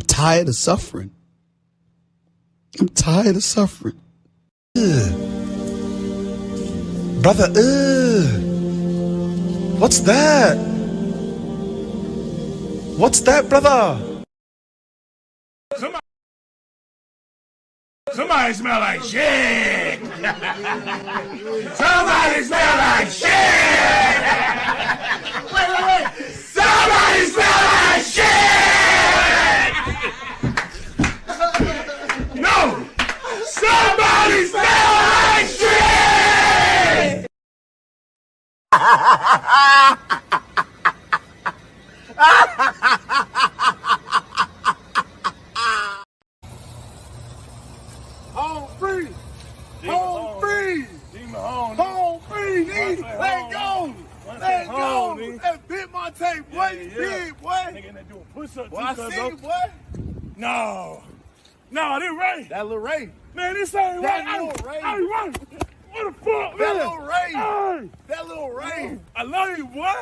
I'm tired of suffering. I'm tired of suffering. Brother, what's that? What's that, brother? Somebody smell like shit! Somebody smell like shit! Wait! Somebody smell like shit! No! Somebody smell like shit! Home free! Home free! Home free! Let go! Let go! That bit my tape, boy. You did, boy. Nigga, that doing push-ups. Well, I see you, boy. No, it ain't right. That little Ray. Man, this ain't right. That little Ray. Hey, what the fuck, man? That little Ray. Hey. That little Ray. I love you, boy.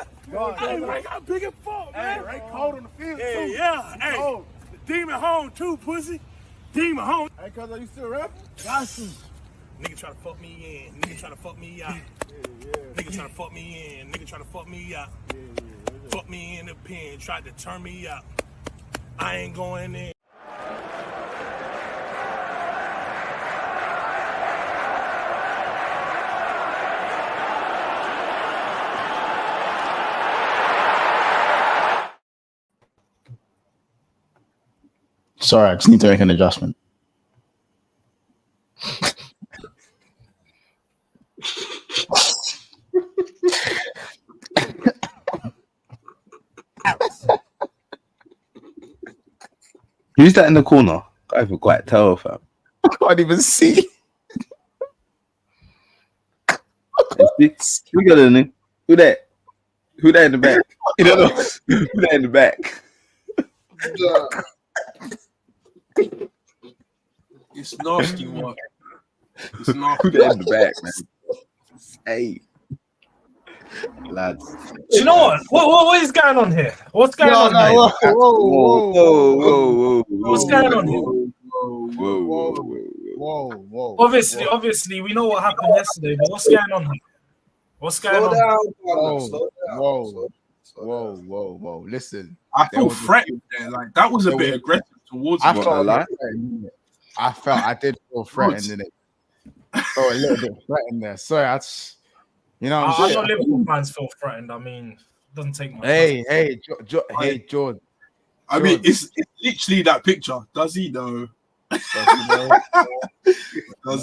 Hey, Ray got big as fuck, man. Hey, Ray cold on the field, too. Yeah. Hey, cold. The demon home, too, pussy. Demon home. Hey, cuz, are you still rapping? Got you. Nigga try to fuck me in. Nigga try to fuck me out. Nigga try to fuck me in. Nigga try to fuck me out. Fuck me in the pen. Tried to turn me out. I ain't going in. Sorry, I just need to make an adjustment. Who's that in the corner? Can't even quite tell, fam. I can't even see. Who got in it? Who that? Who that in the back? You don't know. Who that in the back? It's nasty work. It's nasty. Who that in the back, man? Hey, lads. Do you know what? What is going on here? What's going on here? Whoa. What's going on here? Whoa. Obviously, we know what happened yesterday, but what's going on here? What's going on? Whoa. Listen. I feel threatened there. Like, that was a bit aggressive towards me. I did feel threatened in it. Oh, a little bit threatened there. Sorry, that's, you know what I'm saying? I know Liverpool fans feel threatened. I mean, it doesn't take much. Hey, George. I mean, it's literally that picture. Does he know? Does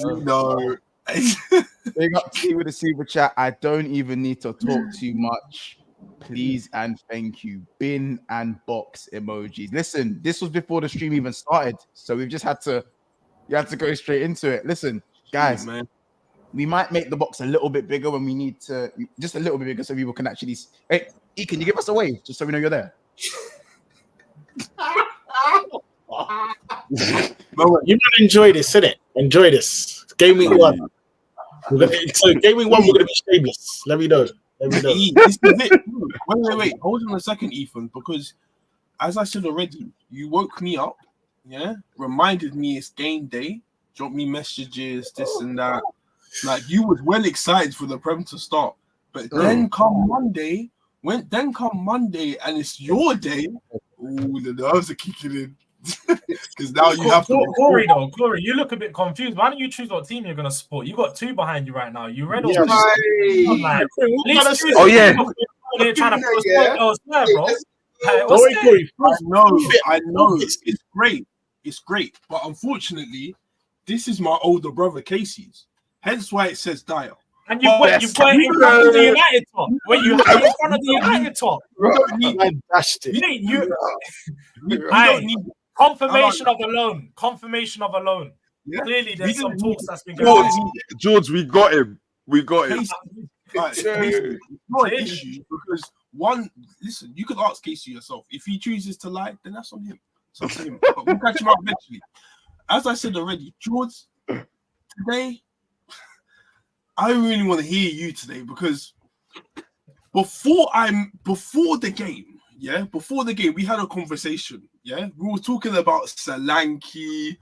he know? Big up to you with the super chat. I don't even need to talk too much. Please and thank you. Bin and box emojis. Listen, this was before the stream even started, so we've just had to go straight into it. Listen, guys, man, we might make the box a little bit bigger when we need to, just a little bit bigger so people can actually. Hey, E, can you give us a wave just so we know you're there? You might enjoy this, innit? Enjoy this. Game week 1. So game week 1, we're gonna be shameless. Let me know. This is it. Wait. Hold on a second, Ethan, because as I said already, you woke me up, reminded me it's game day, dropped me messages, this and that. Like, you was well excited for the Prem to start. But then come Monday, and it's your day. Ooh, the nerves are kicking in. Because now you have to. Corey, you look a bit confused. Why don't you choose what team you're going to support? You got 2 behind you right now. You read all this. Oh, yeah. They're trying to force elsewhere, bro. I know. It's great. It's great. But unfortunately, this is my older brother, Casey's. Hence why it says Dyer. And you've got it in front of the United top. Wait, you have it in front of the United top. You don't need confirmation of a loan. Yeah. Clearly, there's some talks that's been going on. George, we got him. It's not an issue because listen, you could ask Casey yourself. If he chooses to lie, then that's on him. It's up to him. But we'll catch him up eventually. As I said already, George, today, I really want to hear you today because before the game, yeah, before the game, we had a conversation. Yeah, we were talking about Solanke,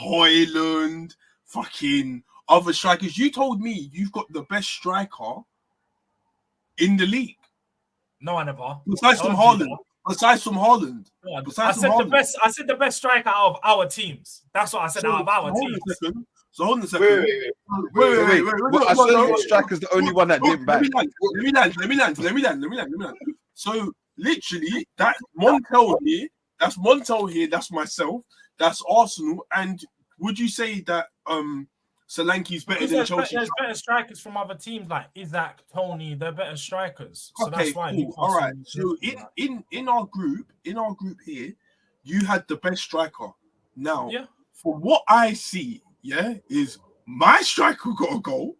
Højlund, fucking other strikers. You told me you've got the best striker in the league. No, I never. Besides from Haaland. Besides from Haaland. I said the best. I said the best striker out of our teams. That's what I said out of our teams. So hold on a second. Wait. I said your striker's the only one that didn't back. Let me land. So literally, that Montel here, that's Montel here, that's myself, that's Arsenal. And would you say that Solanke's better than Chelsea? There's better strikers from other teams like Isaac, Tony. They're better strikers. So Okay, that's why. cool. All right. So in our group here, you had the best striker. Now, from what I see, is my striker got a goal.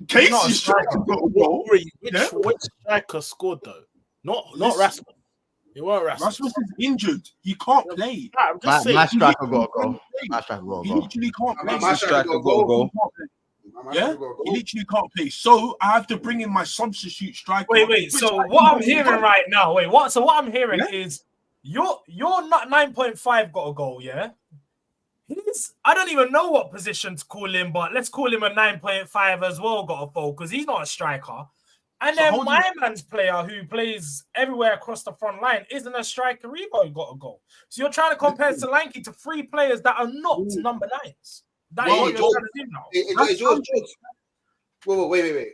Casey's striker got a goal. Which striker scored though? Not Rasmus. It weren't Rasmus. Rasmus is injured. He can't play. My striker got a goal. My striker got a He goal. literally can't play. My striker got a goal. Yeah, he literally can't play. So I have to bring in my substitute striker. Wait. So what I'm hearing right now, what I'm hearing is you're not 9.5 got a goal, yeah? I don't even know what position to call him, but let's call him a 9.5 as well, got a goal, because he's not a striker. And then my man's player who plays everywhere across the front line isn't a striker either who got a goal. So you're trying to compare Solanke to 3 players that are not number 9s. That is what you're trying to do now. George. Wait.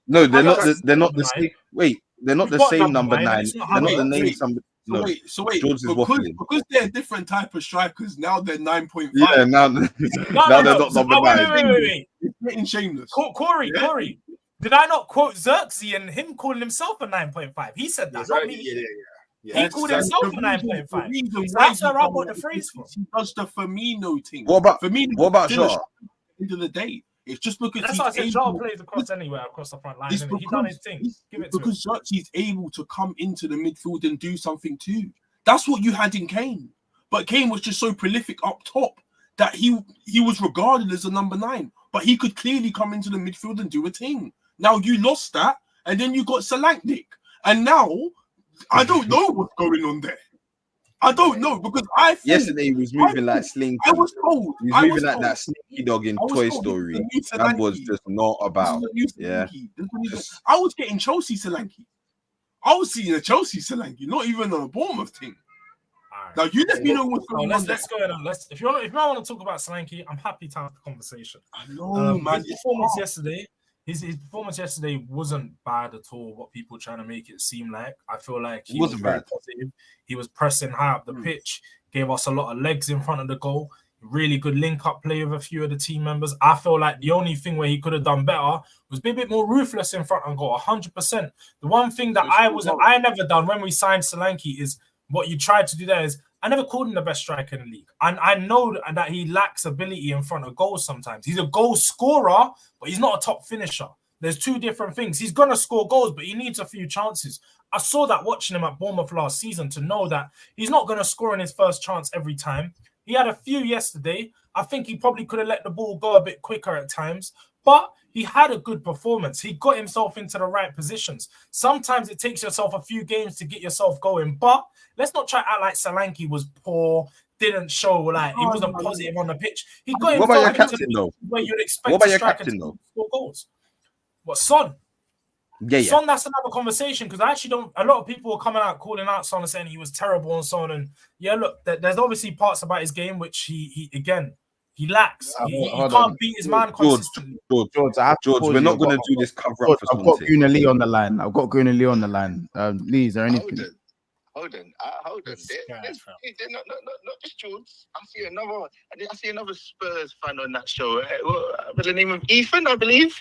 No, they're not the same. Wait, they're not the same number 9. They're not the name somebody. No, so wait, George is because they're different type of strikers. Now they're 9.5. Yeah, now they're not number 9. Wait. It's getting shameless. Corey. Did I not quote Xerxes and him calling himself a 9.5? He said that, not me. Yeah. He called himself a 9.5. That's where I got the phrase from. He does the Firmino thing. What about Shaw? End of the day, it's just because that's why I said Shaw plays across anywhere across the front line. He's done his thing. Give it to him. Because he's able to come into the midfield and do something too. That's what you had in Kane. But Kane was just so prolific up top that he was regarded as a number 9. But he could clearly come into the midfield and do a thing. Now you lost that, and then you got Solanke. And now I don't know what's going on there. I don't know because yesterday he was moving like Slinky. I was told he was moving like that Slinky dog in Toy Story. That was just not about. Yeah, I was getting Chelsea Solanke. I was seeing a Chelsea Solanke, not even a Bournemouth thing. Now you let me know what's going on. Let's go on. If you want to talk about Solanke, I'm happy to have the conversation. I know, man. His performance yesterday wasn't bad at all. What people were trying to make it seem like, I feel like he was very positive. He was pressing high up the pitch, gave us a lot of legs in front of the goal. Really good link-up play with a few of the team members. I feel like the only thing where he could have done better was be a bit more ruthless in front of goal. 100%. The one thing that I never done when we signed Solanke is what you tried to do there is I never called him the best striker in the league. And I know that he lacks ability in front of goals sometimes. He's a goal scorer, but he's not a top finisher. There's 2 different things. He's going to score goals, but he needs a few chances. I saw that watching him at Bournemouth last season to know that he's not going to score in his first chance every time. He had a few yesterday. I think he probably could have let the ball go a bit quicker at times, but he had a good performance. He got himself into the right positions. Sometimes it takes yourself a few games to get yourself going, but let's not try to act like Solanke was poor, didn't show like he wasn't positive on the pitch. He got himself what about your captain though? Where you'd expect what about your captain though? Score goals. What, Son? Yeah. Son, that's another conversation because I actually don't. A lot of people were coming out calling out Son and saying he was terrible and so on. And yeah, look, there's obviously parts about his game which he lacks. He can't beat his man consistently. George, we're not going to do this cover up for I've got Gundo Lee on the line. Lee, is there anything? Hold on. They're not just George. I see another Spurs fan on that show. With the name of Ethan, I believe.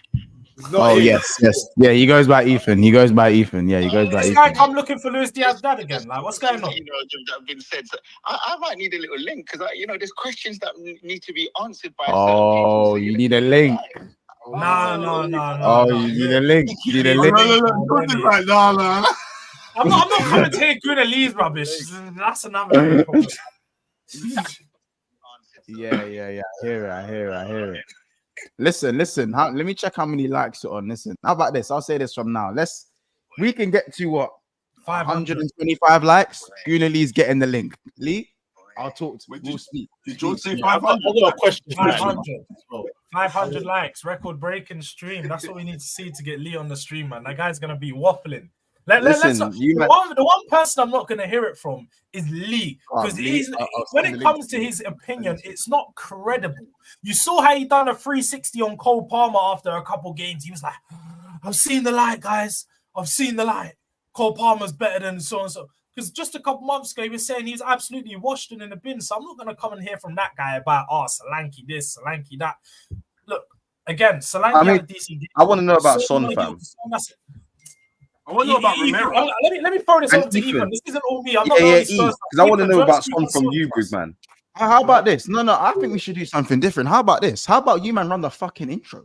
Yes. Yeah, he goes by Ethan. Yeah, he goes by Ethan. This guy come looking for Luis Diaz's dad again. Like, what's going on? That have been said. So I might need a little link because there's questions that need to be answered by. You need a link. No. You need a link. No. I'm not coming to hear Gundo Lee's rubbish. That's another. Yeah. I hear it. Listen. Let me check how many likes you're on. Listen, how about this? I'll say this from now. We can get to what 125 likes. Guna Lee's getting the link. Lee, I'll talk to you. We'll speak. Did George say I 500? got a question. 500 likes, record breaking stream. That's what we need to see to get Lee on the stream, man. That guy's gonna be waffling. The one person I'm not gonna hear it from is Lee, because when it comes to his opinion, it's not credible. You saw how he done a 360 on Cole Palmer after a couple games. He was like, "I've seen the light, guys. I've seen the light. Cole Palmer's better than so and so." Because just a couple months ago, he was saying he's absolutely washed and in the bin. So I'm not gonna come and hear from that guy about Solanke this, Solanke that. Look again, Solanke had a decent game. I want to know about Son, fam. I want to know about Romero. Let me throw this over to Ethan. This isn't all me. I'm not because I want to know about Son from you, big man. How about this? No, I think we should do something different. How about this? How about you, man, run the fucking intro?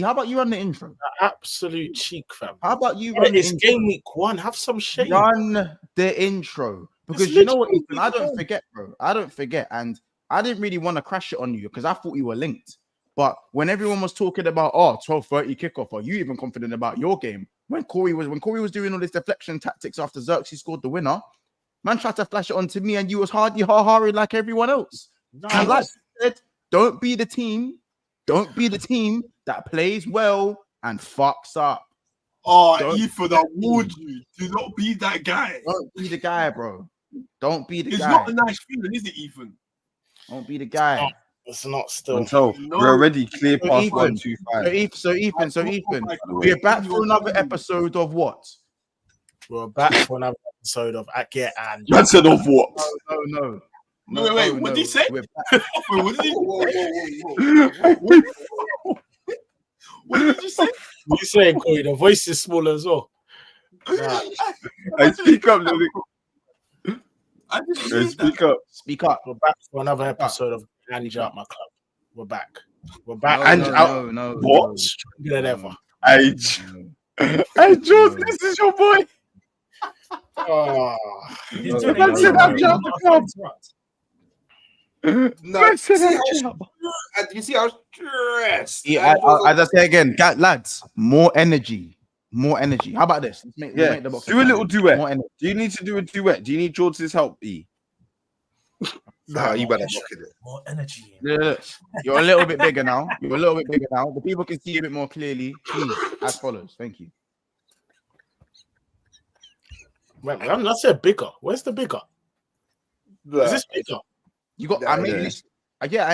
How about you run the intro? Absolute cheek, fam. How about you run It's game week 1. Have some shame. Run the intro. Because you know what, Ethan? I don't forget, bro. I don't forget. And I didn't really want to crash it on you because I thought you were linked. But when everyone was talking about 12:30 kickoff, are you even confident about your game? When Corey was doing all this deflection tactics after Xerxes scored the winner, man tried to flash it onto me, and you was hardly ha-haring like everyone else. And like I said, don't be the team that plays well and fucks up. Ethan, I warned you. Do not be that guy. Don't be the guy, bro. Don't be the guy. It's not a nice feeling, is it, Ethan? Don't be the guy. It's not still. We're already clear past 125. So Ethan, we're back for another episode of what? We're back for another episode of Get and. Episode of what? No. Wait. What did he say? Wait, what did he? What did you say? What you saying, Corey? The voice is smaller as well. I speak up, Lily. Speak up. We're back for another episode of Ange Out My Club. We're back. No. What? Stronger than ever. Hey, George, this is your boy. You see how stressed. As I say again, lads, more energy. How about this? Let's make the box. Do a little duet. Do you need to do a duet? Do you need George's help, E? Nah, you better look at it. More energy. Look, you're a little bit bigger now. The people can see you a bit more clearly. Please, as follows. Thank you. Wait, I'm not saying bigger. Where's the bigger? Is this bigger? You got. I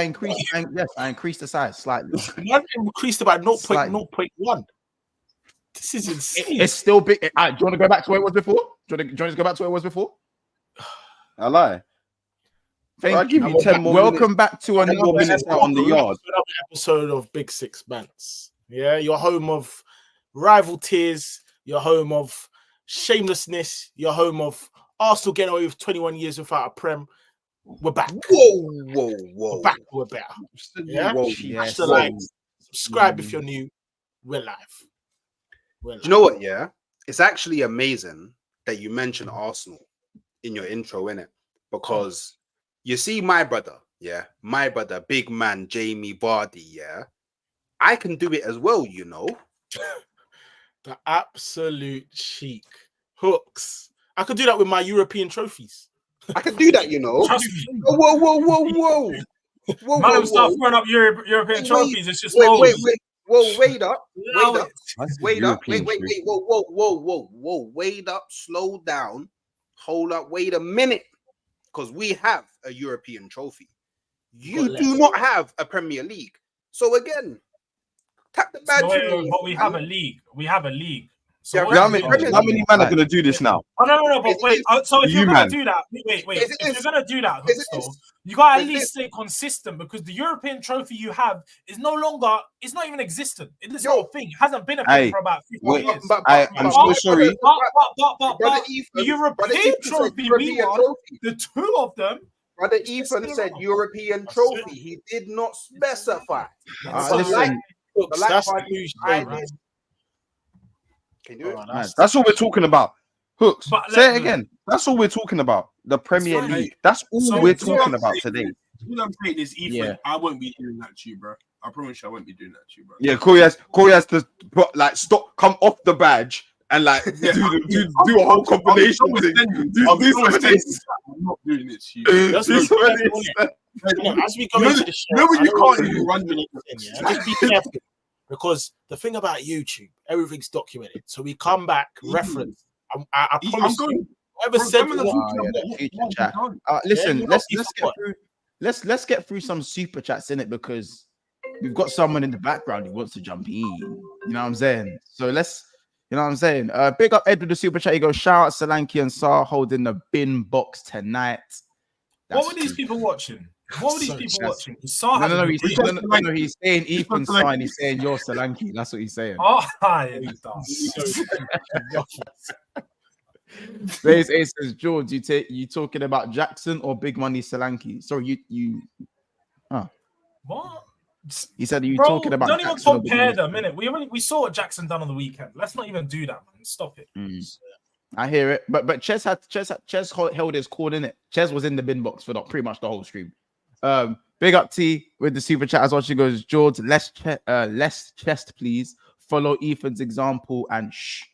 increased. I increased the size slightly. I increased about 0.1. This is insane. It's still big. Do you want to go back to where it was before? Do you want to go back to where it was before? I lie. I'll give you 10 more. Welcome back to another minutes out on the yard. Another episode of Big Six Bants. Yeah, your home of rival tears, your home of shamelessness, your home of Arsenal getting away with 21 years without a prem. We're back. Whoa. We're back. We're better. Yeah. Yes. The like, subscribe if you're new. We're live. Do you know what? Yeah, it's actually amazing that you mentioned Arsenal in your intro, innit? Because you see, my brother, big man Jamie Vardy, yeah, I can do it as well, you know. The absolute cheek hooks. I could do that with my European trophies. I can do that, you know. Whoa. Man, start throwing up European trophies. It's just Wait up. Wait up. Slow down. Hold up. Wait a minute. Because we have a European trophy. You do not have a Premier League. So again, tap the badge. But we have a league. So how many men are going to do this now? Oh, no, but wait. So if you're going to do that, wait. If you're going to do that, you got to at least stay consistent, because the European trophy you have is no longer, it's not even existent. It's not a thing. It hasn't been a thing for about 50 years. I'm so sorry. But the European trophy we won, the two of them. Brother Ethan said European trophy. He did not specify. Listen, that's the huge thing, right? That's what we're talking about. Hooks. Say it again. That's all we're talking about. The Premier League. That's all we're talking about today. What I'm saying is, Ethan, I won't be doing that to you, bro. I promise you, I won't be doing that to you, bro. Yeah, Corey has to put, come off the badge and like do a whole combination thing. I'm not doing it to you. As we go into the show, when you can't even run the just be careful. Because the thing about YouTube, everything's documented. So we come back, reference. I promise you, whoever said listen, let's get through some super chats in it, because we've got someone in the background who wants to jump in. You know what I'm saying? So let's, you know what I'm saying? Big up Ed with the super chat. He goes, shout out Solanke and Salah holding the bin box tonight. What were these people watching? What were these people watching? He's saying Ethan's fine. He's saying you're Solanke. That's what he's saying. Oh, he does. Ace says, George, you talking about Jackson or Big Money Solanke? Sorry, you. What? He said, "Are you talking about?" Don't even compare them, innit? We saw what Jackson done on the weekend. Let's not even do that, man. Stop it. I hear it, but Ches held his corn in it. Ches was in the bin box for pretty much the whole stream. Big up T with the super chat as well. She goes, George, less chest, please. Follow Ethan's example and shh,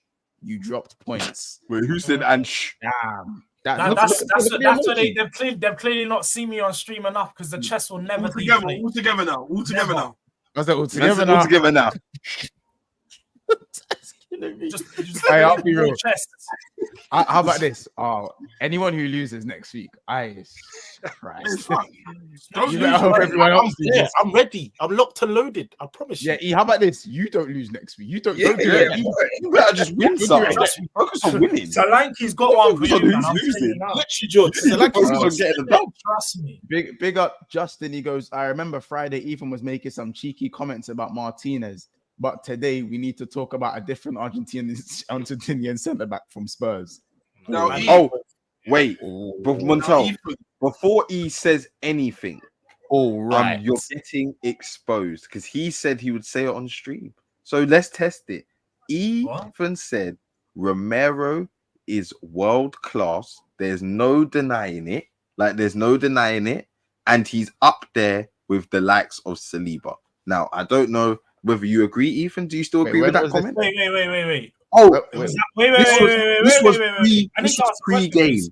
you dropped points. Wait, who said and shh? Damn. That's what they've clearly not seen me on stream enough, because the chest will never be all together now. What's that all together now? All together now. Just hey, I'll be real. How about this? Anyone who loses next week, Christ. You better hope everyone else loses. Yeah, I'm ready. I'm locked and loaded. I promise you. Yeah, E, how about this? You don't lose next week. You don't do it. You better just win something. Focus on winning. Solanke's got one for you, man. I'm losing. Literally, George. Solanke's getting the dub. Trust me. Big up Justin. He goes, I remember Friday Ethan was making some cheeky comments about Martinez, but today we need to talk about a different Argentinian centre back from Spurs. Wait, Montel. Before he says anything, right, you're getting exposed, because he said he would say it on stream. So let's test it. Ethan said Romero is world class. There's no denying it. And he's up there with the likes of Saliba. Now, I don't know whether you agree, Ethan. Do you still agree with that comment? Wait. This was pre-game.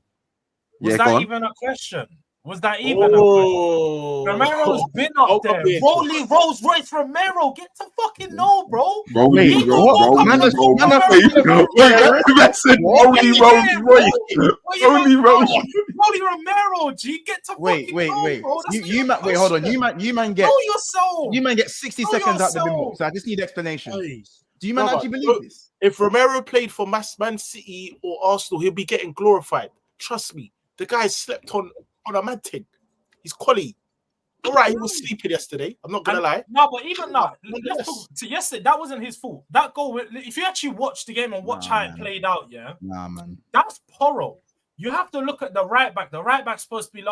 Was that even a question? Was that even a question? Romero's been up there. Rolls Royce Romero. Get to fucking know, bro. Rolls Romero, G. Get to wait. Bro. You hold on. You man get. Know yourself. You man get 60 seconds out the bin box. So I just need explanation. Do you man actually believe this? If Romero played for Man City or Arsenal, he'll be getting glorified. Trust me. The guy slept on a mad thing. He's quality. All right, he was sleeping yesterday. I'm not gonna lie. No, but even now, yesterday that wasn't his fault. That goal, if you actually watch the game and watch how it played out, man, that's Porro. You have to look at the right back. The right back's supposed to be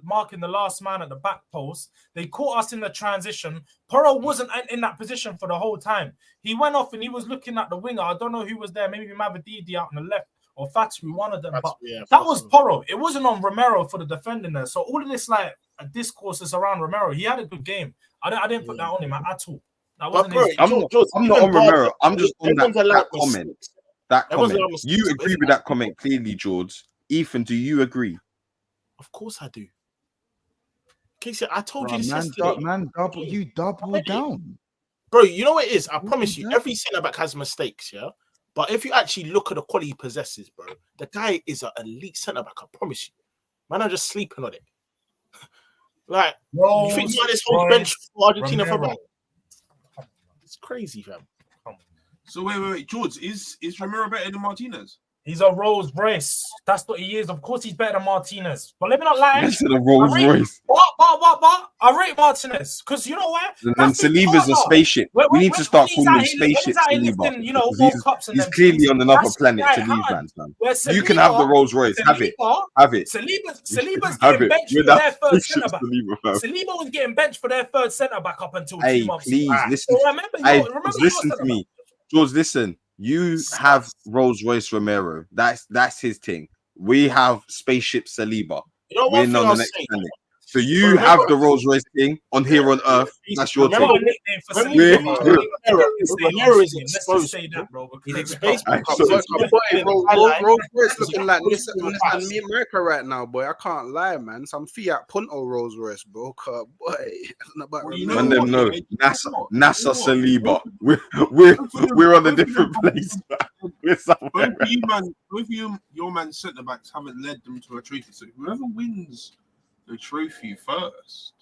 marking the last man at the back post. They caught us in the transition. Porro wasn't in that position for the whole time. He went off and he was looking at the winger. I don't know who was there. Maybe Mavadidi out on the left, or Fatri, one of them. But that was Porro. It wasn't on Romero for the defending there. So all of this a discourse is around Romero. He had a good game. I didn't put that on him at all. That wasn't I'm not on Romero. I'm just on that comment. That comment. You agree with that comment clearly, George. Ethan, do you agree? Of course I do. Casey, I told you this yesterday. You double down. Bro, you know what it is? I promise you, every centre-back has mistakes, yeah? But if you actually look at the quality he possesses, bro, the guy is an elite centre-back, I promise you. Man, I'm just sleeping on it. You think you want this whole bench for Argentina for back? It's crazy, fam. So wait, George, is Romero better than Martinez? He's a Rolls Royce. That's what he is. Of course, he's better than Martinez. But let me not lie. Yes, a Rolls Royce. What? I rate Martinez because you know what? And Saliba's a spaceship. We need to start calling him spaceship Saliba. He's clearly on another planet to leave, man. You can have the Rolls Royce. Have it. Saliba's getting benched for their third centre back. Saliba was getting benched for their third centre back up until 2 months. Please listen. Listen to me, George. Listen. You have Rolls Royce Romero. That's his thing. We have spaceship Saliba. You know, we're on the next planet. So you have the Rolls Royce King on here on Earth. That's your Remember thing. Romero is exposed. Say that, bro. He's exposed. Rolls Royce looking like Nissan America right now, boy. I can't lie, man. Some Fiat Punto Rolls Royce, bro. Boy, Man, them know NASA Saliba. We're on a different place. We're somewhere. Both your man centre backs haven't led them to a trophy. So whoever wins the trophy first,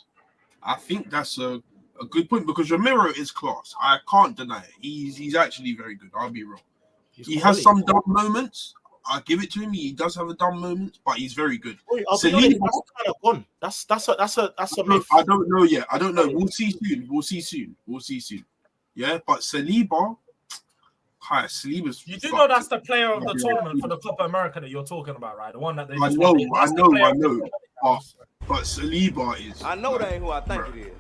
I think that's a good point because Romero is class. I can't deny it. He's actually very good. I'll be real. He has some dumb moments. I give it to him. He does have a dumb moment, but he's very good. That's kind of gone. That's a myth. I don't know yet. I don't know. We'll see soon. Yeah, but Saliba. Hi, Saliba's. You do know that's the player of the tournament for the Copa America that you're talking about, right? The one that they. I know. But Saliba is. I know that ain't who I think it is.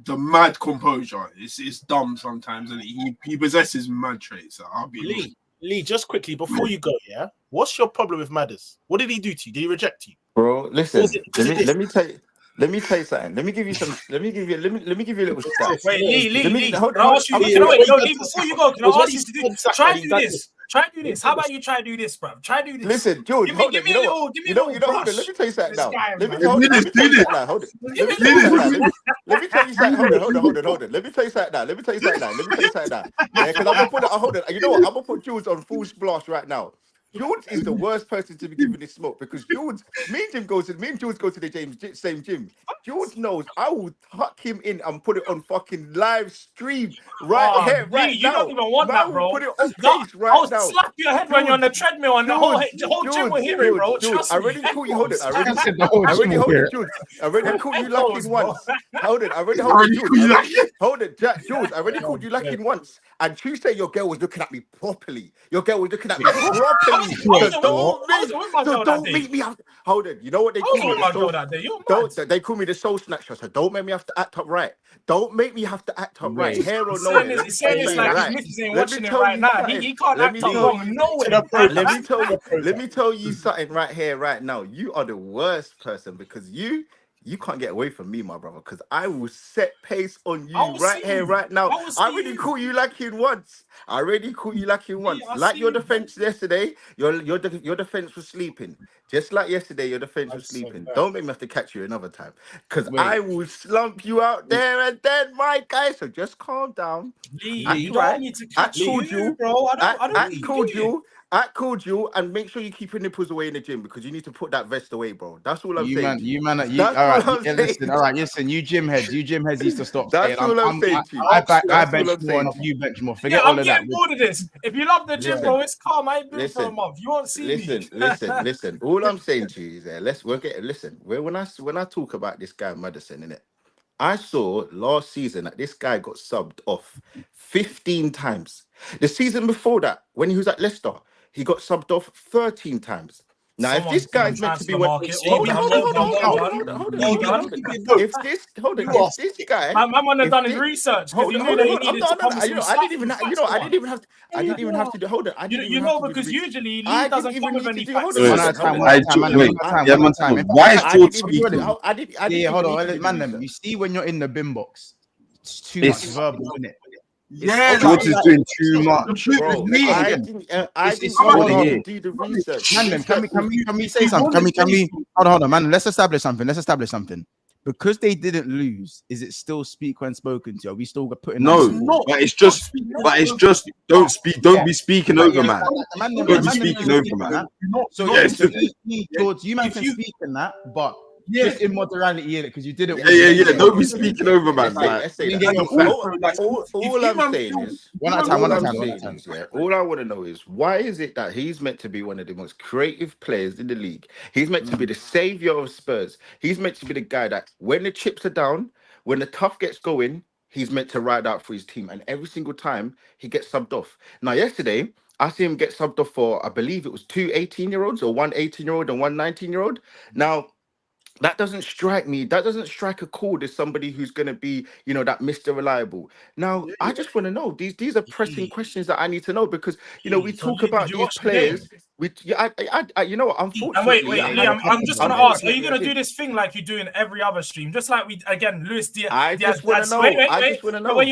The mad composure. It's dumb sometimes, and he possesses mad traits. So I'll be Lee, just quickly before you go, yeah. What's your problem with Madders? What did he do to you? Did he reject you, bro? Listen, let me tell you something. Let me give you a little stat. Wait, Lee. Hold on. Before you go, can I ask you to do? Try and do this. Try and do this. How about you try and do this, bro? Try and do this. Listen, George, give me a little. Hold on. Let me tell you something now. Let me tell you something. Hold on. Let me tell you something now. Yeah, because I'm gonna put it. Hold on. You know what? I'm gonna put George on full blast right now. George is the worst person to be giving this smoke because George, me and George go to the same gym. George knows I will tuck him in and put it on fucking live stream right here, right now. You don't even want that, bro. Put it on face right I'll now. slap your head when you're on the treadmill and the whole gym will hear it, bro. Trust I me. already caught you. Hold it. I already caught you lacking once. Hold it. Hold it, Jack. George, I already called you lacking once. And Tuesday, your girl was looking at me properly. So don't make me have to. Hold it. You know what they call me? They call me the soul snatcher. So don't make me have to act up right. Don't make me have to act up right. Hair or no hair. He's saying it's like his missus ain't watching it right now. He can't act up wrong. Let me tell you something right here, right now. You are the worst person because you can't get away from me, my brother, because I will set pace on you right here, right now. I already caught you lacking once. Like your defense yesterday, your defense was sleeping. Just like yesterday, your defense was sleeping. Don't make me have to catch you another time, because I will slump you out there and then, my guy. So just calm down. You don't need to catch you, bro. I called you and make sure you keep your nipples away in the gym because you need to put that vest away, bro. That's all I'm saying. All right, listen, you gym heads used to stop. That's all I'm saying to you. I bench more and you bench more. Forget all of that. I'm getting bored of this. If you love the gym, bro, it's calm. I ain't been for a month. You won't see me. Listen. All I'm saying to you is when I talk about this guy Madison, innit? I saw last season that this guy got subbed off 15 times. The season before that, when he was at Leicester, he got subbed off 13 times. Now, if this guy's meant to be hold on. If this guy, my man had done his research because he knew that he needed to come. I didn't even have to do. Hold on, because usually Lee doesn't come with any facts. Why is George speaking? Hold on, man. You see when you're in the bin box, it's too much verbal, isn't it? Yeah, George is doing too much. I didn't do the research. Man, can we say something? Can we hold on, man? Let's establish something. Because they didn't lose, is it still speak when spoken to? Are we still putting but it's just don't be speaking over, man. Don't be speaking over, man. So George, you man can speak in that, but just in moderality, in it, because you did it. Yeah. Don't be speaking over, man. All I'm saying is, all I want to know is, why is it that he's meant to be one of the most creative players in the league? He's meant to be the savior of Spurs. He's meant to be the guy that, when the chips are down, when the tough gets going, he's meant to ride out for his team. And every single time, he gets subbed off. Now, yesterday, I see him get subbed off for, I believe it was 2 18-year-olds, or 1 18-year-old and 1 19-year-old. Now, that doesn't strike me. That doesn't strike a chord as somebody who's going to be, that Mr. Reliable. Now, I just want to know, these are pressing questions that I need to know because, we talk about these players. You know what? And Unfortunately, wait, Lee, I'm just gonna ask: are you gonna do this thing like you do in every other stream, just like we again, Lewis? I just want to know. I just want to know. When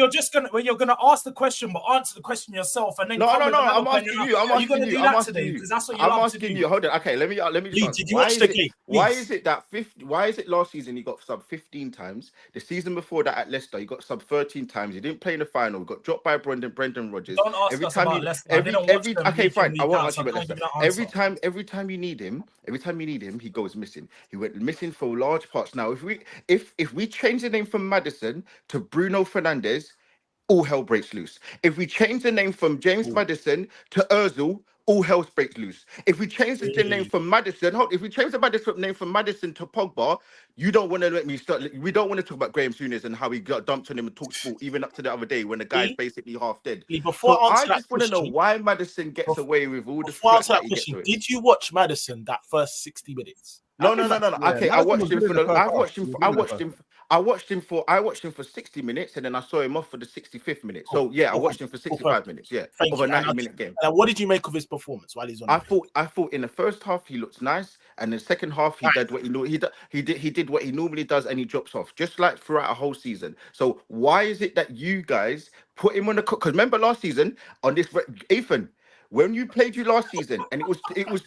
you're gonna ask the question, but answer the question yourself, and then I'm asking you. Are you gonna do that today? Because that's what you love to do. I'm asking you. Hold on. Okay, let me. Lee, did you watch the game? Why is it that Why is it last season he got sub 15 times? The season before that at Leicester, he got sub 13 times. He didn't play in the final. He got dropped by Brendan Rodgers. Don't ask us about Leicester. Okay, fine. I won't ask you about Leicester. Every time you need him, he goes missing. He went missing for large parts. Now, if we change the name from Maddison to Bruno Fernandes, all hell breaks loose. If we change the name from James Maddison to Ozil, all hell breaks loose. If we change the name from Maddison, if we change the name from Maddison to Pogba, you don't want to let me start. We don't want to talk about Graham Souness and how he got dumped on him and talk sport, even up to the other day when the guy's basically half dead. I just want to know why Maddison gets away with all the stuff that he gets away with. Did you watch Maddison that first 60 minutes? No. Okay, I watched him for 60 minutes, and then I saw him off for the 65th minute. So yeah, I watched him for 65 minutes. Yeah, of a 90-minute game. And what did you make of his performance while he's on? I thought in the first half he looked nice, and in the second half he did what he did what he normally does, and he drops off just like throughout a whole season. So why is it that you guys put him on the? Because remember last season on this, Ethan. When you played you last season, and it was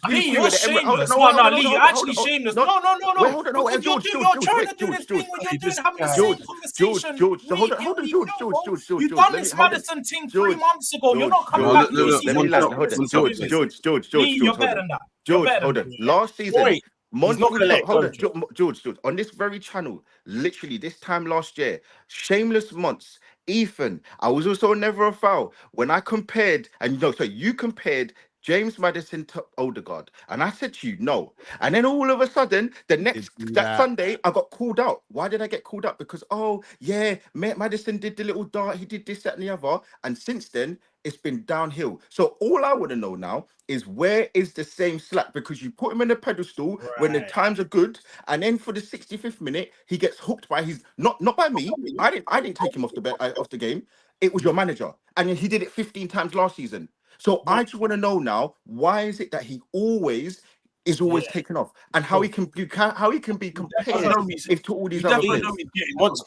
Lee, you're shameless. No, Lee, you're actually shameless. No. Wait, hold on, you're trying to do this thing when you're having the same conversation. George, You've done this Maddison thing 3 months ago. You're not coming back this season. George, Lee, you're better than that. George, hold on. Last season, George, on this very channel, literally this time last year, shameless months. Ethan, I was also never a foul when I compared, you compared James Maddison to Odegaard, and I said to you no, and then all of a sudden that Sunday I got called out. Why did I get called out? Because Maddison did the little dart, he did this, that, and the other, and since then it's been downhill. So all I want to know now is where is the same slack? Because you put him in a pedestal when the times are good, and then for the 65th minute he gets hooked by his not by me. I didn't take him off the game. It was your manager, and he did it 15 times last season. So I just want to know now, why is it that he always taken off, and how he can be compared to all these other players?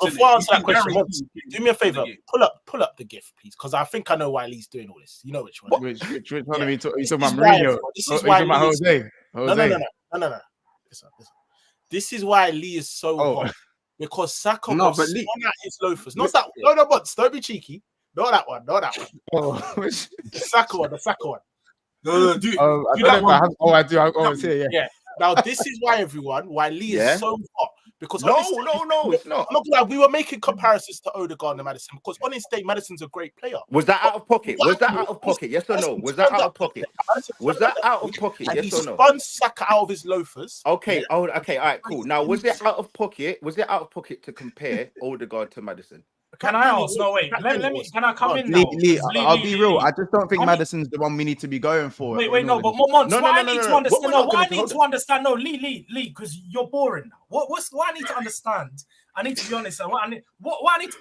Before I answer that question, do me a favor, pull up the GIF, please, because I think I know why Lee's doing all this. You know which one? Which one are you talking about? Mourinho? This is why Jose. No. This is why Lee is so hot, because Saka was swung at his loafers. Not that one. No, but don't be cheeky. Not that one. The Saka one. No, do that one. I do. I'll say, yeah. Now, this is why Lee is so hot. Because no, it's not. I'm not glad we were making comparisons to Odegaard and Maddison, because on his day, Maddison's a great player. Was that out of pocket? Yes or no? Was that out of pocket? Yes or no? He spun Saka out of his loafers. Okay. All right, cool. Now, was it out of pocket to compare Odegaard to Maddison? Can I ask? No, wait. Let me. Can I come in now? Lee, I'll be real. I just don't think Maddison's the one we need to be going for. Wait, no. But Moments, what I need to understand. No, what I need to understand. No, Lee, because you're boring now. What I need to understand? I need to be honest. Why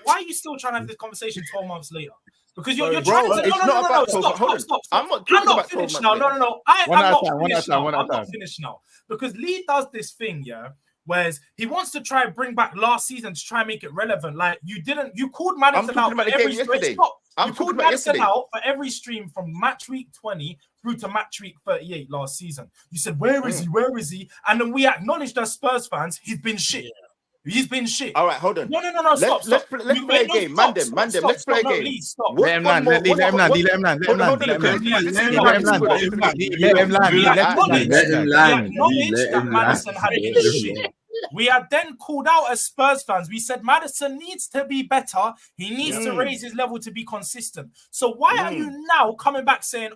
are you still trying to have this conversation 12 months later? Because you're trying to. No. Stop. I'm not finished now. No. I'm not finished now. Because Lee does this thing, yeah. Whereas he wants to try and bring back last season to try and make it relevant. Like you called Maddison out for every stream. You called Maddison out for every stream from match week 20 through to match week 38 last season. You said, where is he? And then we acknowledged as Spurs fans, he's been shit. He's been shit. All right, hold on. No. Stop. Let's play a game. Man them. Let's play a game. Please stop. Let him land. Let him land. Maddison had been shit. We are then called out as Spurs fans. We said Maddison needs to be better. He needs to raise his level to be consistent. So why are you now coming back saying,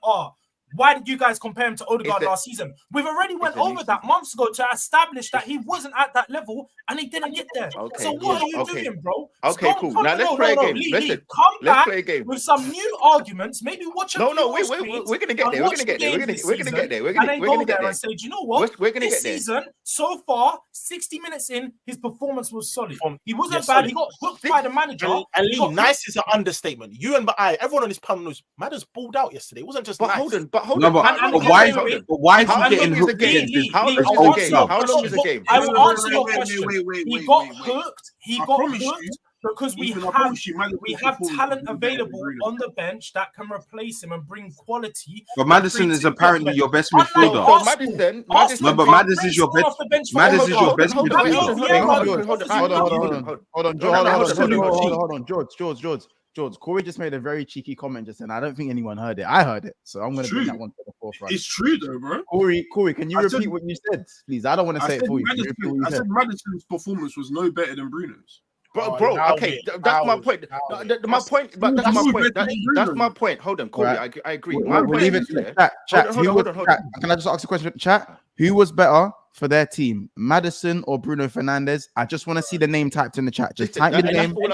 why did you guys compare him to Odegaard last season? We've already went over that months ago to establish that he wasn't at that level and he didn't get there. So what are you doing, bro? Okay, cool. Now let's play a game. Listen, let's play a game with some new arguments. Maybe watch a we're gonna get there. We're gonna get there. And then go there and say, do you know what? We're gonna get there. This season, so far, 60 minutes in, his performance was solid. He wasn't bad. He got hooked by the manager. And Lee, nice is an understatement. You and I, everyone on this panel knows Madders balled out yesterday. It wasn't just nice. Hold on, but hold No, on. but why is he getting hooked against his old club? How long is the game? I will answer your question. Wait, He got hooked. I promise you, because we have talent available on the bench that can replace him and bring quality. But Maddison is apparently your best midfielder. So Maddison, No, but Maddison is your best. Maddison is your best midfielder. Hold on, George. Corey just made a very cheeky comment just and I don't think anyone heard it. I heard it, so I'm going to bring that one to the forefront. It's true though, bro. Corey, can you repeat what you said, please? I don't want to say it for you. I said Maddison's performance was no better than Bruno's. Bro, okay, that's my point. That's my point. Hold on, Corey, I agree. We'll leave it to the chat. Hold on. Can I just ask a question? Chat, who was better for their team, Maddison or Bruno Fernandes? I just want to see the name typed in the chat. Just type in the name. All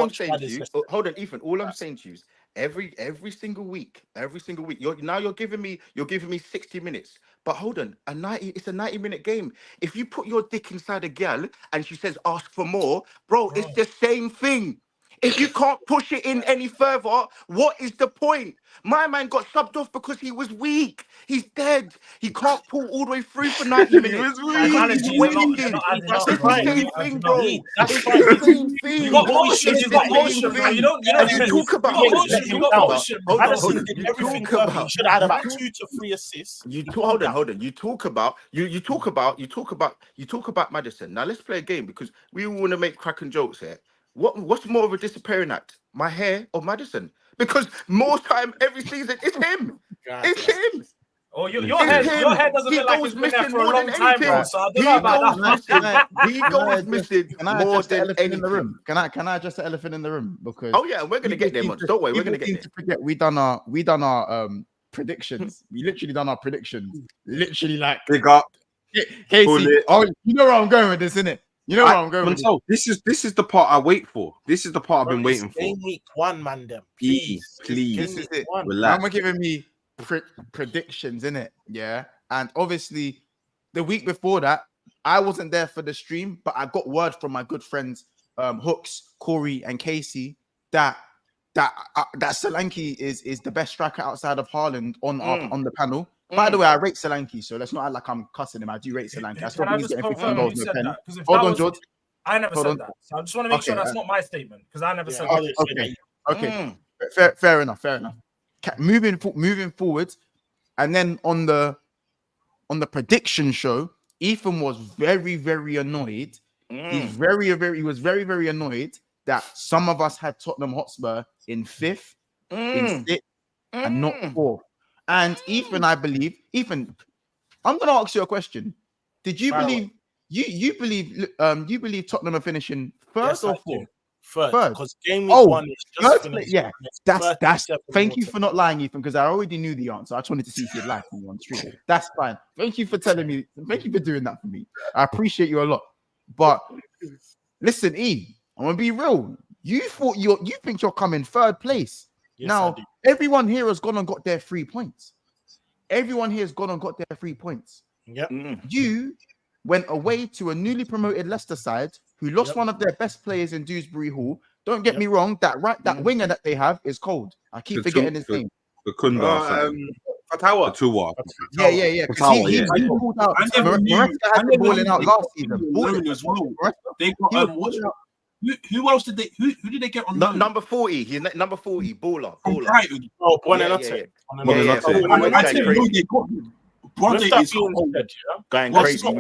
I'm saying to you, hold on, Ethan. All I'm saying to you is every single week. You're giving me 60 minutes. But hold on, it's a 90-minute game. If you put your dick inside a girl and she says ask for more, bro, it's the same thing. If you can't push it in any further, what is the point? My man got subbed off because he was weak. He's dead. He can't pull all the way through for 90 minutes. He's wasted. That's the same thing, bro. It's the same thing. You got motion. You got motion, bro. You talk about motion. Everything he should have had about 2 to 3 assists. Hold on. You talk about Maddison. Now let's play a game because we all want to make cracking jokes here. What's more of a disappearing act, my hair or Maddison? Because more time every season, it's him. It's him. Oh, your hair doesn't look like it's been there for a long time, bro. So I don't know about that. He goes missing more than anything in the room. Can I address the elephant in the room? Because we're gonna get there, man. Don't worry, we're gonna get there. We done our predictions. We literally done our predictions. Literally like big up. Casey. Oh, you know where I'm going with this, innit? You know where I'm going. This is the part I wait for. This is the part I've been waiting for. Game week 1, man. Them please. This is it. Relax. I'm giving me predictions in it, yeah. And obviously, the week before that, I wasn't there for the stream, but I got word from my good friends, Hooks, Corey, and Casey that Solanke is the best striker outside of Haaland on the panel. By the way, I rate Solanke, so let's not act like I'm cussing him. I do rate Solanke. I still think he's getting 15 goals in the pen. Hold on, George. I never said that. So I just want to make sure that's not my statement because I never said that. Okay. Fair enough. Moving forward, and then on the prediction show, Ethan was very, very annoyed. He was very, very annoyed that some of us had Tottenham Hotspur in 5th, in 6th, and not 4th. And Ethan, I'm going to ask you a question. Did you believe you believe Tottenham are finishing 1st or 4th? Third, because game week 1 is just finished. Yeah, that's. Thank you for not lying, Ethan, because I already knew the answer. I just wanted to see if you'd lie for me on stream. That's fine. Thank you for telling me. Thank you for doing that for me. I appreciate you a lot. But listen, E, I'm gonna be real. You think you're coming 3rd place. Yes, now, everyone here has gone and got their 3 points. Everyone here has gone and got their 3 points. Yep. You went away to a newly promoted Leicester side who lost one of their best players in Dewsbury Hall. Don't get me wrong, that winger that they have is cold. I keep forgetting his name. The Gundo. Fatawa. Yeah. Because he pulled out. Maresca had the balling out last season. As well. They got who else did they? Who did they get on? Number 40. He's number 40. Baller. Brighton. Oh, Buonanotte. Going crazy. Wait,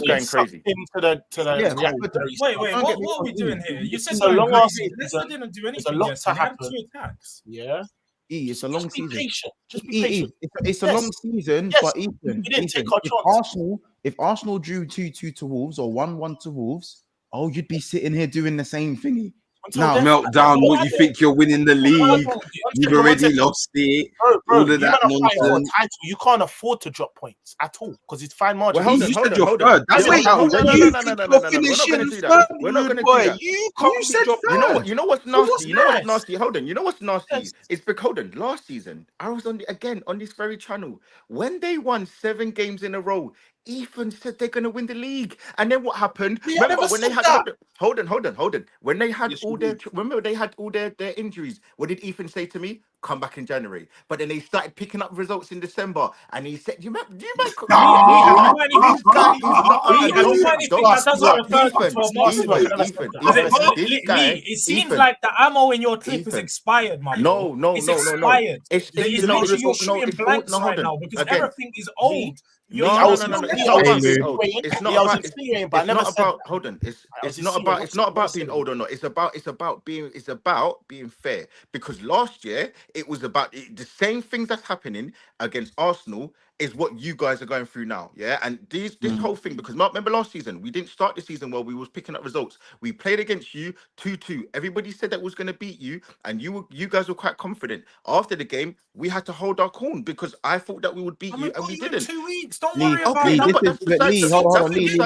what are we doing here? You said so long. Leicester didn't do anything. There's a lot to happen. 2 attacks. Yeah. It's a long season. Just be patient. It's a long season, but Ethan, if Arsenal drew 2-2 to Wolves or 1-1 to Wolves, you'd be sitting here doing the same thingy. Now, meltdown. What you think you're winning the league? You've already lost it. Bro, all of that nonsense. You can't afford to drop points at all because it's fine margin. Well, hold on. That's We're not going to do that. You know what's nasty? You know what's nasty? Hold on. You know what's nasty? It's because last season I was on this very channel when they won 7 games in a row. Ethan said they're going to win the league, and then what happened? Me, I Remember never when they said had that. hold on. When they had Yes, all you their did. remember they had all their injuries. What did Ethan say to me? Come back in January. But then they started picking up results in December, and he said, "Do you remember? Me, this guy is not me, I don't find anything that doesn't refer to 12 months ago. It seems like the ammo in your clip is expired, man. No. It's expired. It's literally you're shooting it's blanks hold right on. now because Again. everything is old. No. It's not about. Hold on. It's not about being old or not. It's about being fair. Because last year it was about the same things that's happening against Arsenal is what you guys are going through now. Yeah, and this whole thing, because remember last season we didn't start the season well. We was picking up results. We played against you 2-2. Everybody said that was going to beat you, and you guys were quite confident. After the game, we had to hold our corn because I thought that we would beat you, and we didn't. 2 weeks. Don't Lee, worry about Lee, that. Lee, hold on, Lee.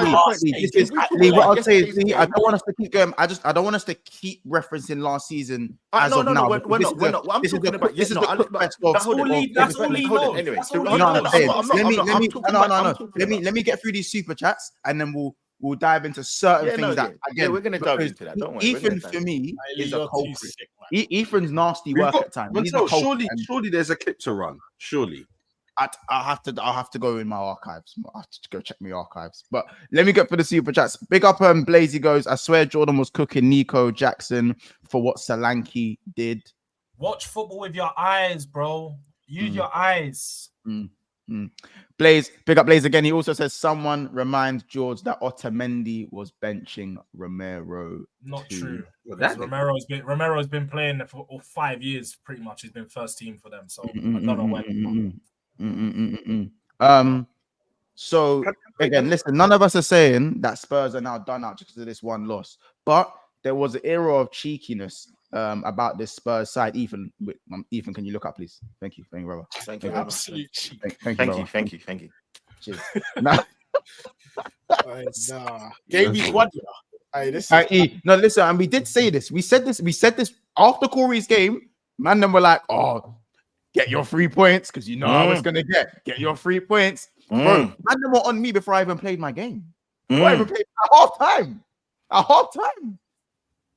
What I'll say is, Lee, I don't want us to keep going. I don't want us to keep referencing last season as of now. We're not. I'm talking about this is the quick best of. That's all Lee knows. Anyway, You know what I'm saying? Let me get through these super chats and then we'll dive into certain things that again we're gonna dive into that. Don't worry. Ethan for me is a culprit. Ethan's nasty work at times. Surely there's a clip to run. Surely. I'll have to go in my archives. I have to go check my archives. But let me get for the super chats. Big up Blazy goes, I swear Jordan was cooking Nico Jackson for what Solanke did. Watch football with your eyes, bro. Use your eyes. Blaze, big up Blaze again. He also says someone reminds George that Otamendi was benching Romero. Not true. Romero's been playing for 5 years pretty much. He's been first team for them. So I don't know when. So again, listen, none of us are saying that Spurs are now done out just because of this one loss, but there was an era of cheekiness about this Spurs side. Ethan, can you look up, please? Thank you, brother. Thank you, absolute cheek. Thank you. Cheers. Gave me one. No, listen, and we did say this. We said this after Corey's game. Man, then we're like, oh, get your 3 points because you know I was gonna get your 3 points, bro. Man, them were on me before I even played my game. Before I even played at half time.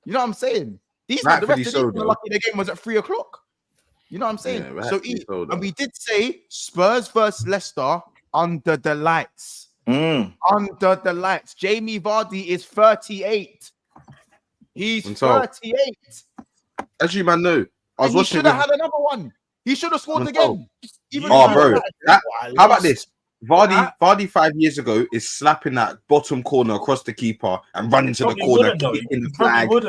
You know what I'm saying? The rest of these were lucky the game was at 3:00. You know what I'm saying? And we did say Spurs versus Leicester under the lights. Under the lights. Jamie Vardy is 38. He's 38. As you man know, I was watching. He should have had another one. He should have scored again. How about this? Vardy 5 years ago is slapping that bottom corner across the keeper and running to the corner, kicking the flag. If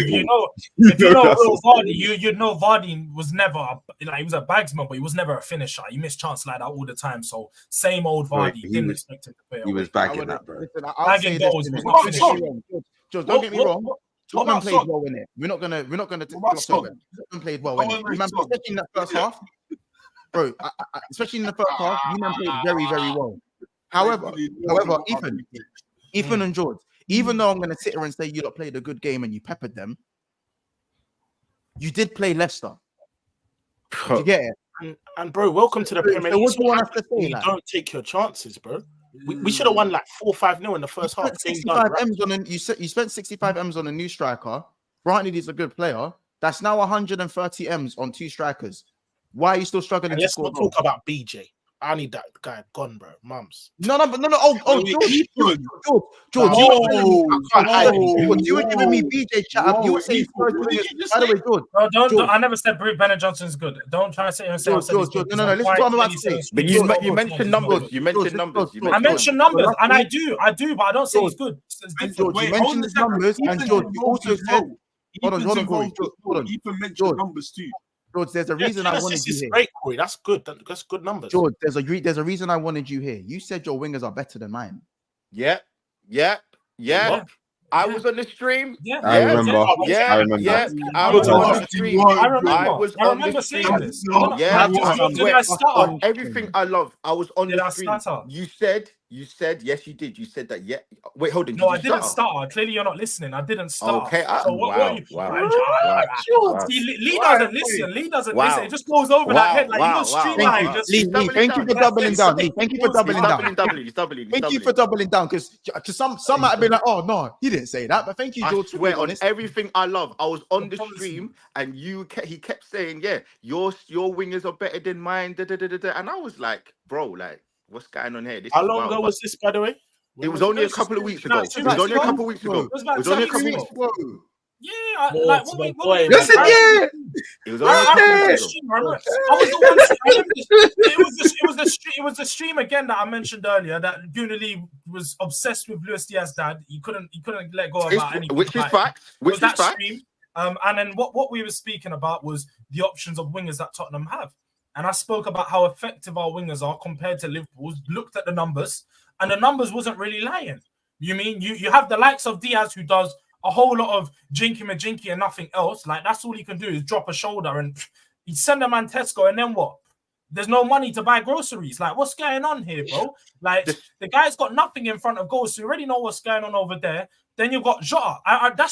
you know real Vardy, you'd know Vardy was never he was a bagsman, but he was never a finisher. He missed chances like that all the time. So same old Vardy. Didn't expect him to play. He was bagging that, bro. Bagging goals was not finishing. George, don't get me wrong. Tottenham played well in it. We're not gonna Tottenham played well in it. Especially in that first half. Bro, especially in the first half, you man played very, very well. However, Ethan and George, even though I'm going to sit here and say you lot played a good game and you peppered them, you did play Leicester. You get it? And bro, welcome to the Premier League. So what do you want us to say? You don't take your chances, bro. We should have won like 4-5-0 in the first half. You spent 65 M's on a new striker. Granted, he's a good player. That's now 130 M's on two strikers. Why are you still struggling to score? Let's not talk about BJ. I need that guy gone, bro. Mums. No. Oh, George. You were giving me BJ chat up. You were saying, by the way, George. Don't. I never said Ben Johnson's good. Don't try to sit here and say George. No. Listen to what I'm about to say. But you mentioned numbers. I mentioned numbers, and I do, but I don't say he's good. George, you mentioned his numbers, and George, you also said. Hold on, Corey. Ethan mentioned numbers too. George, there's a reason I wanted you here. Great, Corey. That's good. That's good numbers. George, there's a reason I wanted you here. You said your wingers are better than mine. Yeah. I was on the stream. I remember. Yeah. I was on the stream. I remember seeing this. Yeah. On everything I love, I was on the stream. You said You said yes, you did. You said that. Yeah. Wait, hold on. No, I didn't start. Clearly, you're not listening. I didn't start. Okay. So what you? See, Lee doesn't listen. Lee doesn't listen. It just goes over that head like you're streamlined. Lee, thank you for doubling down. Lee, thank you for doubling down. Thank you for doubling down because some might have been like, oh no, he didn't say that. But thank you, George. I swear on everything I love. I was on the stream and he kept saying, yeah, your wingers are better than mine. And I was like, bro, like, what's going on here? How long ago was this, by the way? It was only a couple of weeks ago. It was only a couple of weeks ago. It was only a couple of weeks ago. Yeah, like what listen, yeah. It was only a couple of weeks ago. It was the stream again that I mentioned earlier that Gundo Lee was obsessed with Luis Diaz's dad. He couldn't let go about anything. Which is facts. Which is facts. And then what we were speaking about was the options of wingers that Tottenham have. And I spoke about how effective our wingers are compared to Liverpool's, looked at the numbers, and the numbers wasn't really lying. You mean you have the likes of Diaz who does a whole lot of jinky and nothing else. Like, that's all he can do is drop a shoulder and he'd send a man Tesco, and then what? There's no money to buy groceries. Like, what's going on here, bro? Like, the guy's got nothing in front of goals, so you already know what's going on over there. Then you've got Jota.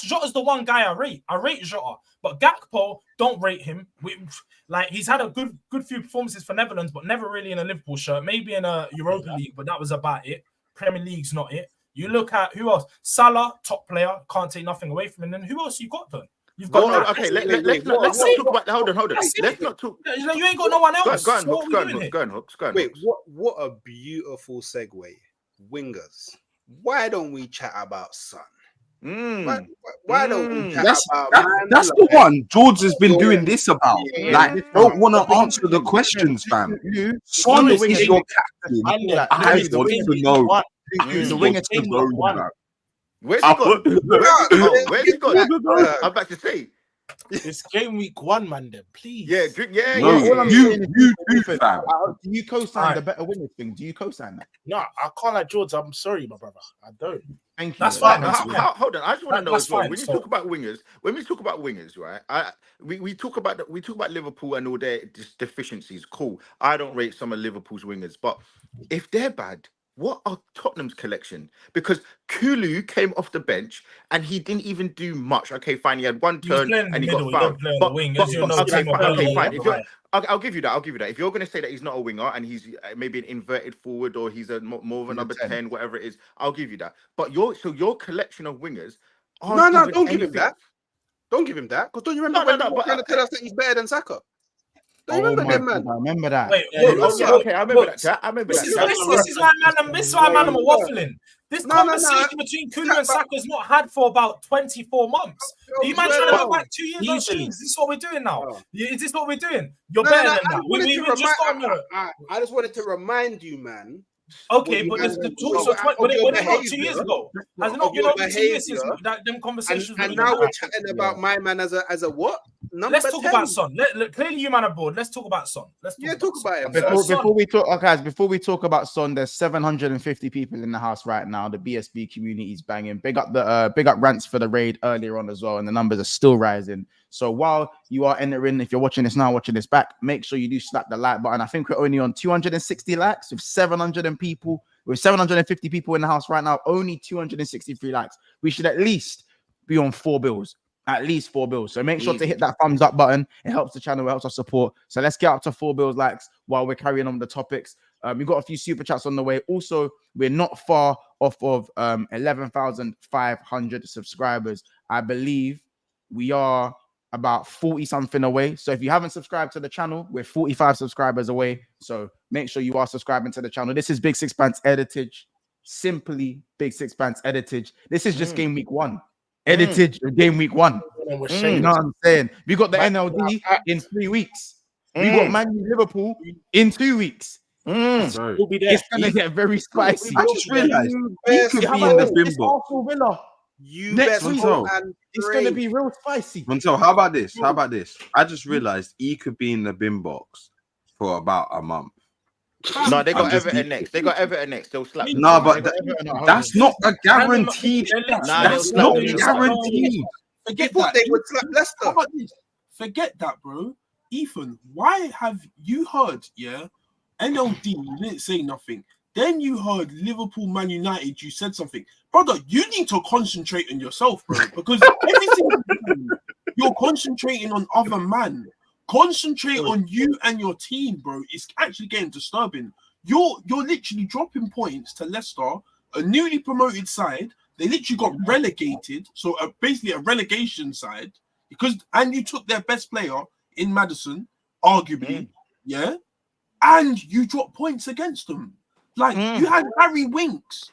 Jota's the one guy I rate. I rate Jota. But Gakpo, don't rate him. He's had a good few performances for Netherlands, but never really in a Liverpool shirt. Maybe in a Europa League, but that was about it. Premier League's not it. You look at who else? Salah, top player, can't take nothing away from him. And then who else you got then? You've got okay. Let's not talk about. Hold on. Let's not talk. You ain't got no one else. Go on, Hooks. Wait, what a beautiful segue. Wingers. Why don't we chat about Son? Why don't we chat about? That's the one George has been doing this about. Like, don't want to answer the questions, fam. Son is your captain. I want to know. The winger team. Where's he gone? Where's he gone? I'm about to say. It's game week 1, man. Then please. Yeah. Do you co-sign the better winger thing? Do you co-sign that? No, I can't like George. I'm sorry, my brother. I don't. Thank you. That's fine. Hold on. I just want to know as well. When we talk about wingers, right? We talk about Liverpool and all their deficiencies. Cool. I don't rate some of Liverpool's wingers, but if they're bad, what are Tottenham's collection? Because Kulu came off the bench and he didn't even do much. Okay, fine. He had one turn and he got fouled. Okay, fine. I'll give you that. If you're going to say that he's not a winger and he's maybe an inverted forward or he's more of a number 10, whatever it is, I'll give you that. But your collection of wingers. No, don't give him that. Don't give him that. Because don't you remember when he was trying to tell us that he's better than Saka? Do you remember them, man? I remember that. Wait, okay, I remember that. This is why man are waffling. This conversation between Kulu and Saka is not had for about 24 months. Are you man trying to go back 2 years on streams? Is this what we're doing now? Is this what we're doing? You're better than that. I just wanted to remind you, man. Okay, but the talks were not 2 years ago. Has it not been over 2 years since them conversations? And now we're chatting about my man as a what? Let's talk about Son. Clearly, you man are bored. Let's talk about Son. Talk about him. Before we talk about Son, there's 750 people in the house right now. The BSB community is banging. Big up Rants for the raid earlier on as well, and the numbers are still rising. So while you are entering, if you're watching this now, watching this back, make sure you do slap the like button. I think we're only on 260 likes with 750 people in the house right now. Only 263 likes. We should at least be on 4 bills. At least 4 bills. So make sure to hit that thumbs up button. It helps the channel, it helps us support. So let's get up to 4 bills likes while we're carrying on with the topics. We've got a few super chats on the way. Also, we're not far off of 11,500 subscribers. I believe we are about 40 something away. So if you haven't subscribed to the channel, we're 45 subscribers away. So make sure you are subscribing to the channel. This is Big Six Pants Editage. Simply Big Six Pants Editage. This is just game week 1. Edited game week 1. You know what I'm saying? We got the NLD in 3 weeks. We got Man U Liverpool in 2 weeks. It's gonna get very spicy. I just realized he could be in the bin box. Next week, it's gonna be real spicy. Montel, how about this? I just realized he could be in the bin box for about a month. No, they got Everton next. They'll slap. No, but that's not a guarantee. That's not guaranteed. Forget that. They would slap Leicester. Forget that, bro. Ethan, why have you heard? Yeah, NLD didn't say nothing. Then you heard Liverpool, Man United. You said something, brother. You need to concentrate on yourself, bro, because every single time you're concentrating on other man. Concentrate on you and your team, bro. It's actually getting disturbing. You're literally dropping points to Leicester, a newly promoted side. They literally got relegated, so basically a relegation side, and you took their best player in Maddison, arguably, yeah, and you dropped points against them. Like you had Harry Winks,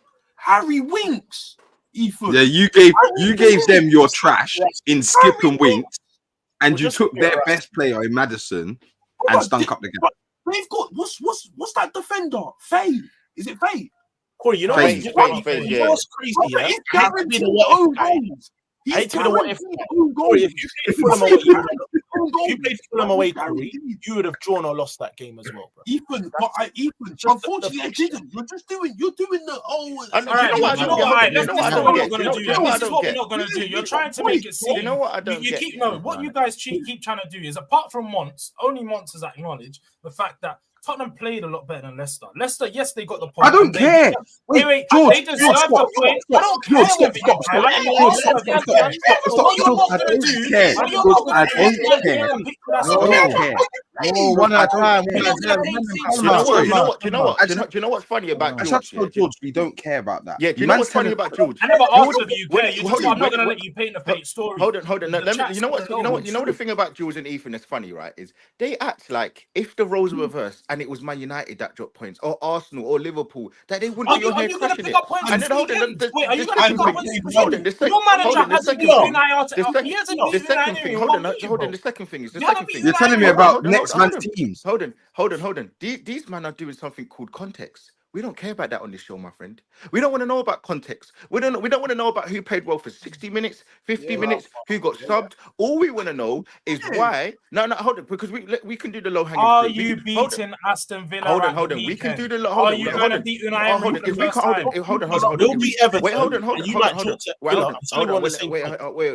Ethan. Yeah, you gave them your trash in Skip and Winks, and you took their best player in Maddison and stunk up the game. They've got what's that defender? Faye. Is it Faye? Corey, you know Faye, what's yeah. crazy? Yeah, hate to be the what if guy. Hate to be the what if guy. Corey, if you played Fulham away, Corey, you would have drawn or lost that game as well, bro. Ethan, unfortunately, I didn't. You're doing the This is what we're not going to do. You're trying to make it seem. You know what I don't get? What you guys keep trying to do is, apart from only Monts has acknowledged the fact that Tottenham played a lot better than Leicester. Leicester, yes, they got the point. I don't care. Wait, George, they deserve the point. I don't care. I don't care. One at a time. You know what's funny about George? George, we don't care about that. Yeah, do you know what's funny about George? I never asked if you care. I'm not going to let you paint a fake story. Hold on. You know the thing about George and Ethan that's funny, right? Is they act like if the roles were reversed and it was Man United that dropped points, or Arsenal, or Liverpool, that they wouldn't be on here crashing it. And then hold on, the second thing is you're telling me about next man's teams. Hold on. These men are doing something called context. We don't care about that on this show, my friend. We don't want to know about context. We don't want to know about who played well for 60 minutes, 50 minutes, who got subbed. All we want to know is why. No, hold on, because we can do the low hanging fruit. Are you beating Aston Villa? Hold on. We can do the low. Are you going to beat Unai Emery for the first time? Hold on.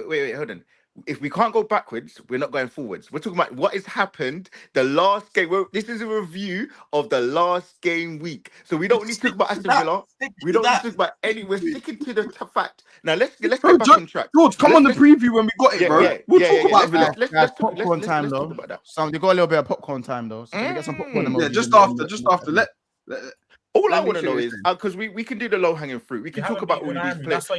Wait, hold on. If we can't go backwards, we're not going forwards. We're talking about what has happened the last game. This is a review of the last game week. So we don't need to talk about Aston Villa. We don't need to talk about any. We're sticking to the fact. Now let's get back on track. George, come on the preview when we got it, bro. We'll talk about Villa. Let's popcorn time though. So they got a little bit of popcorn time though. So we get some popcorn. Yeah, just after. All I want to know is because we can do the low hanging fruit. We can talk about all of these players.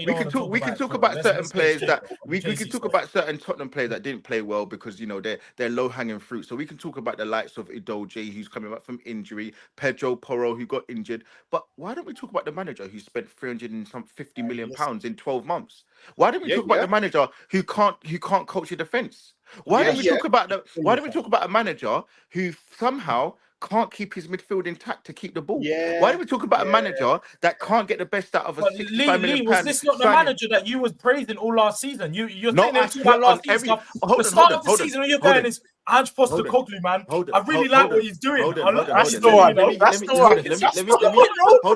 We can talk about certain players that we can talk about certain Tottenham players that didn't play well because they're low hanging fruit. So we can talk about the likes of Udogie, who's coming back from injury, Pedro Porro, who got injured. But why don't we talk about the manager who spent £350 million in 12 months? Why don't we talk about the manager who can't coach a defense? Why don't we talk about a manager who somehow can't keep his midfield intact to keep the ball? Why do we talk about a manager that can't get the best out of a £65 million? Was this not the manager that you was praising all last season? You're saying it about last season. The start of the season, you're going is Ange Postecoglou, man. I really like what he's doing. That's the one. That's the one. You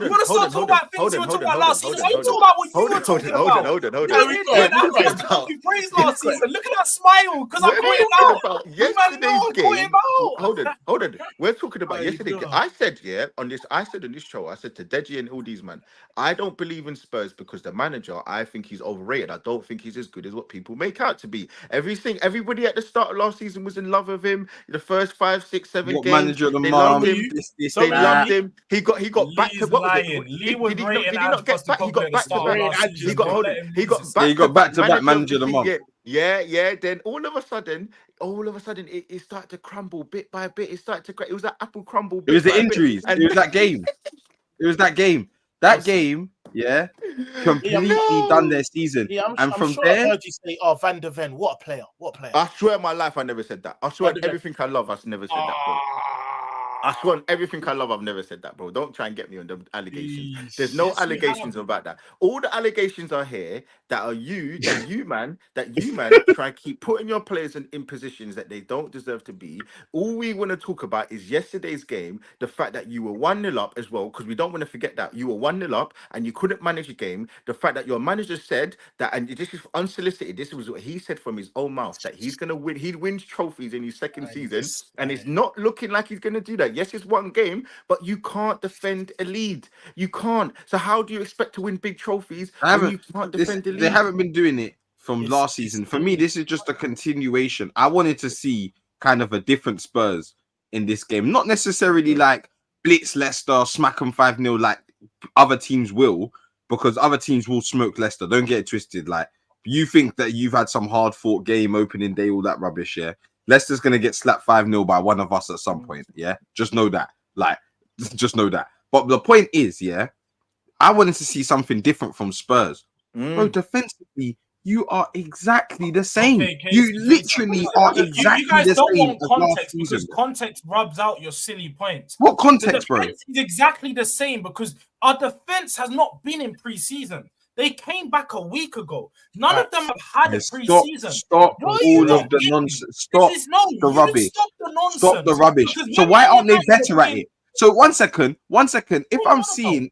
want to start talking about things you were talking about last season? Why are you talking about what you were talking about? Hold on. You praised last season. Look at that smile because I caught him out. Yesterday's game. Hold on. We're talking about yesterday. I said on this show, I said to Deji and all these man, I don't believe in Spurs because the manager, I think he's overrated. I don't think he's as good as what people make out to be. Everybody at the start of last season was in love of him. The first 5, 6, 7 games, manager of the they loved him. They loved him. He got back to what was it? Did he not get back? He got back to back. He got back to back manager of the month. Yeah. Then all of a sudden, it started to crumble bit by bit. It was that apple crumble. It was the injuries. It was that game. That game, completely done their season. And from there, I heard you say, "Oh, Van der Ven, what a player! I swear on my life, I never said that. I swear on everything I love, I've never said that, bro. I swear on everything I love, I've never said that, bro. Don't try and get me on the allegations. There's no allegations about that. All the allegations are here that you man try and keep putting your players in positions that they don't deserve to be. All we want to talk about is yesterday's game, the fact that you were 1-0 up as well, because we don't want to forget that you were 1-0 up and you couldn't manage the game. The fact that your manager said that, and this is unsolicited, this was what he said from his own mouth, that he's going to win. He wins trophies in his second season, and it's not looking like he's going to do that. Yes, it's one game, but you can't defend a lead. You can't. So how do you expect to win big trophies when you can't defend the lead? They haven't been doing it from last season. For me, this is just a continuation. I wanted to see kind of a different Spurs in this game. Not necessarily like blitz Leicester, smack them 5-0 like other teams will, because other teams will smoke Leicester. Don't get it twisted. Like, you think that you've had some hard-fought game, opening day, all that rubbish, yeah? Leicester's going to get slapped 5-0 by one of us at some point, yeah? Just know that. Like, just know that. But the point is, yeah, I wanted to see something different from Spurs. Bro, defensively, you are exactly the same. You literally are exactly you guys the don't same want as context last because season. context rubs out your silly points. What context, the bro? defense is exactly the same because our defense has not been in pre-season. They came back a week ago. None of them have had a pre-season. Stop all of the nonsense. Stop the rubbish. Stop the nonsense. Stop the rubbish. So why aren't they better at it? So one second. If I'm seeing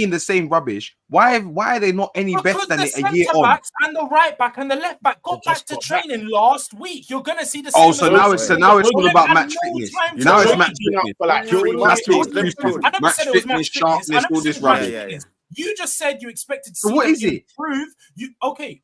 the same rubbish, why are they not any better than it a year on? And the right back and the left back got back to training last week. You're gonna see the same. Oh, so now it's all about match fitness. Now it's match fitness. Match fitness, sharpness, all this rubbish. You just said you expected to see what them is it? improve.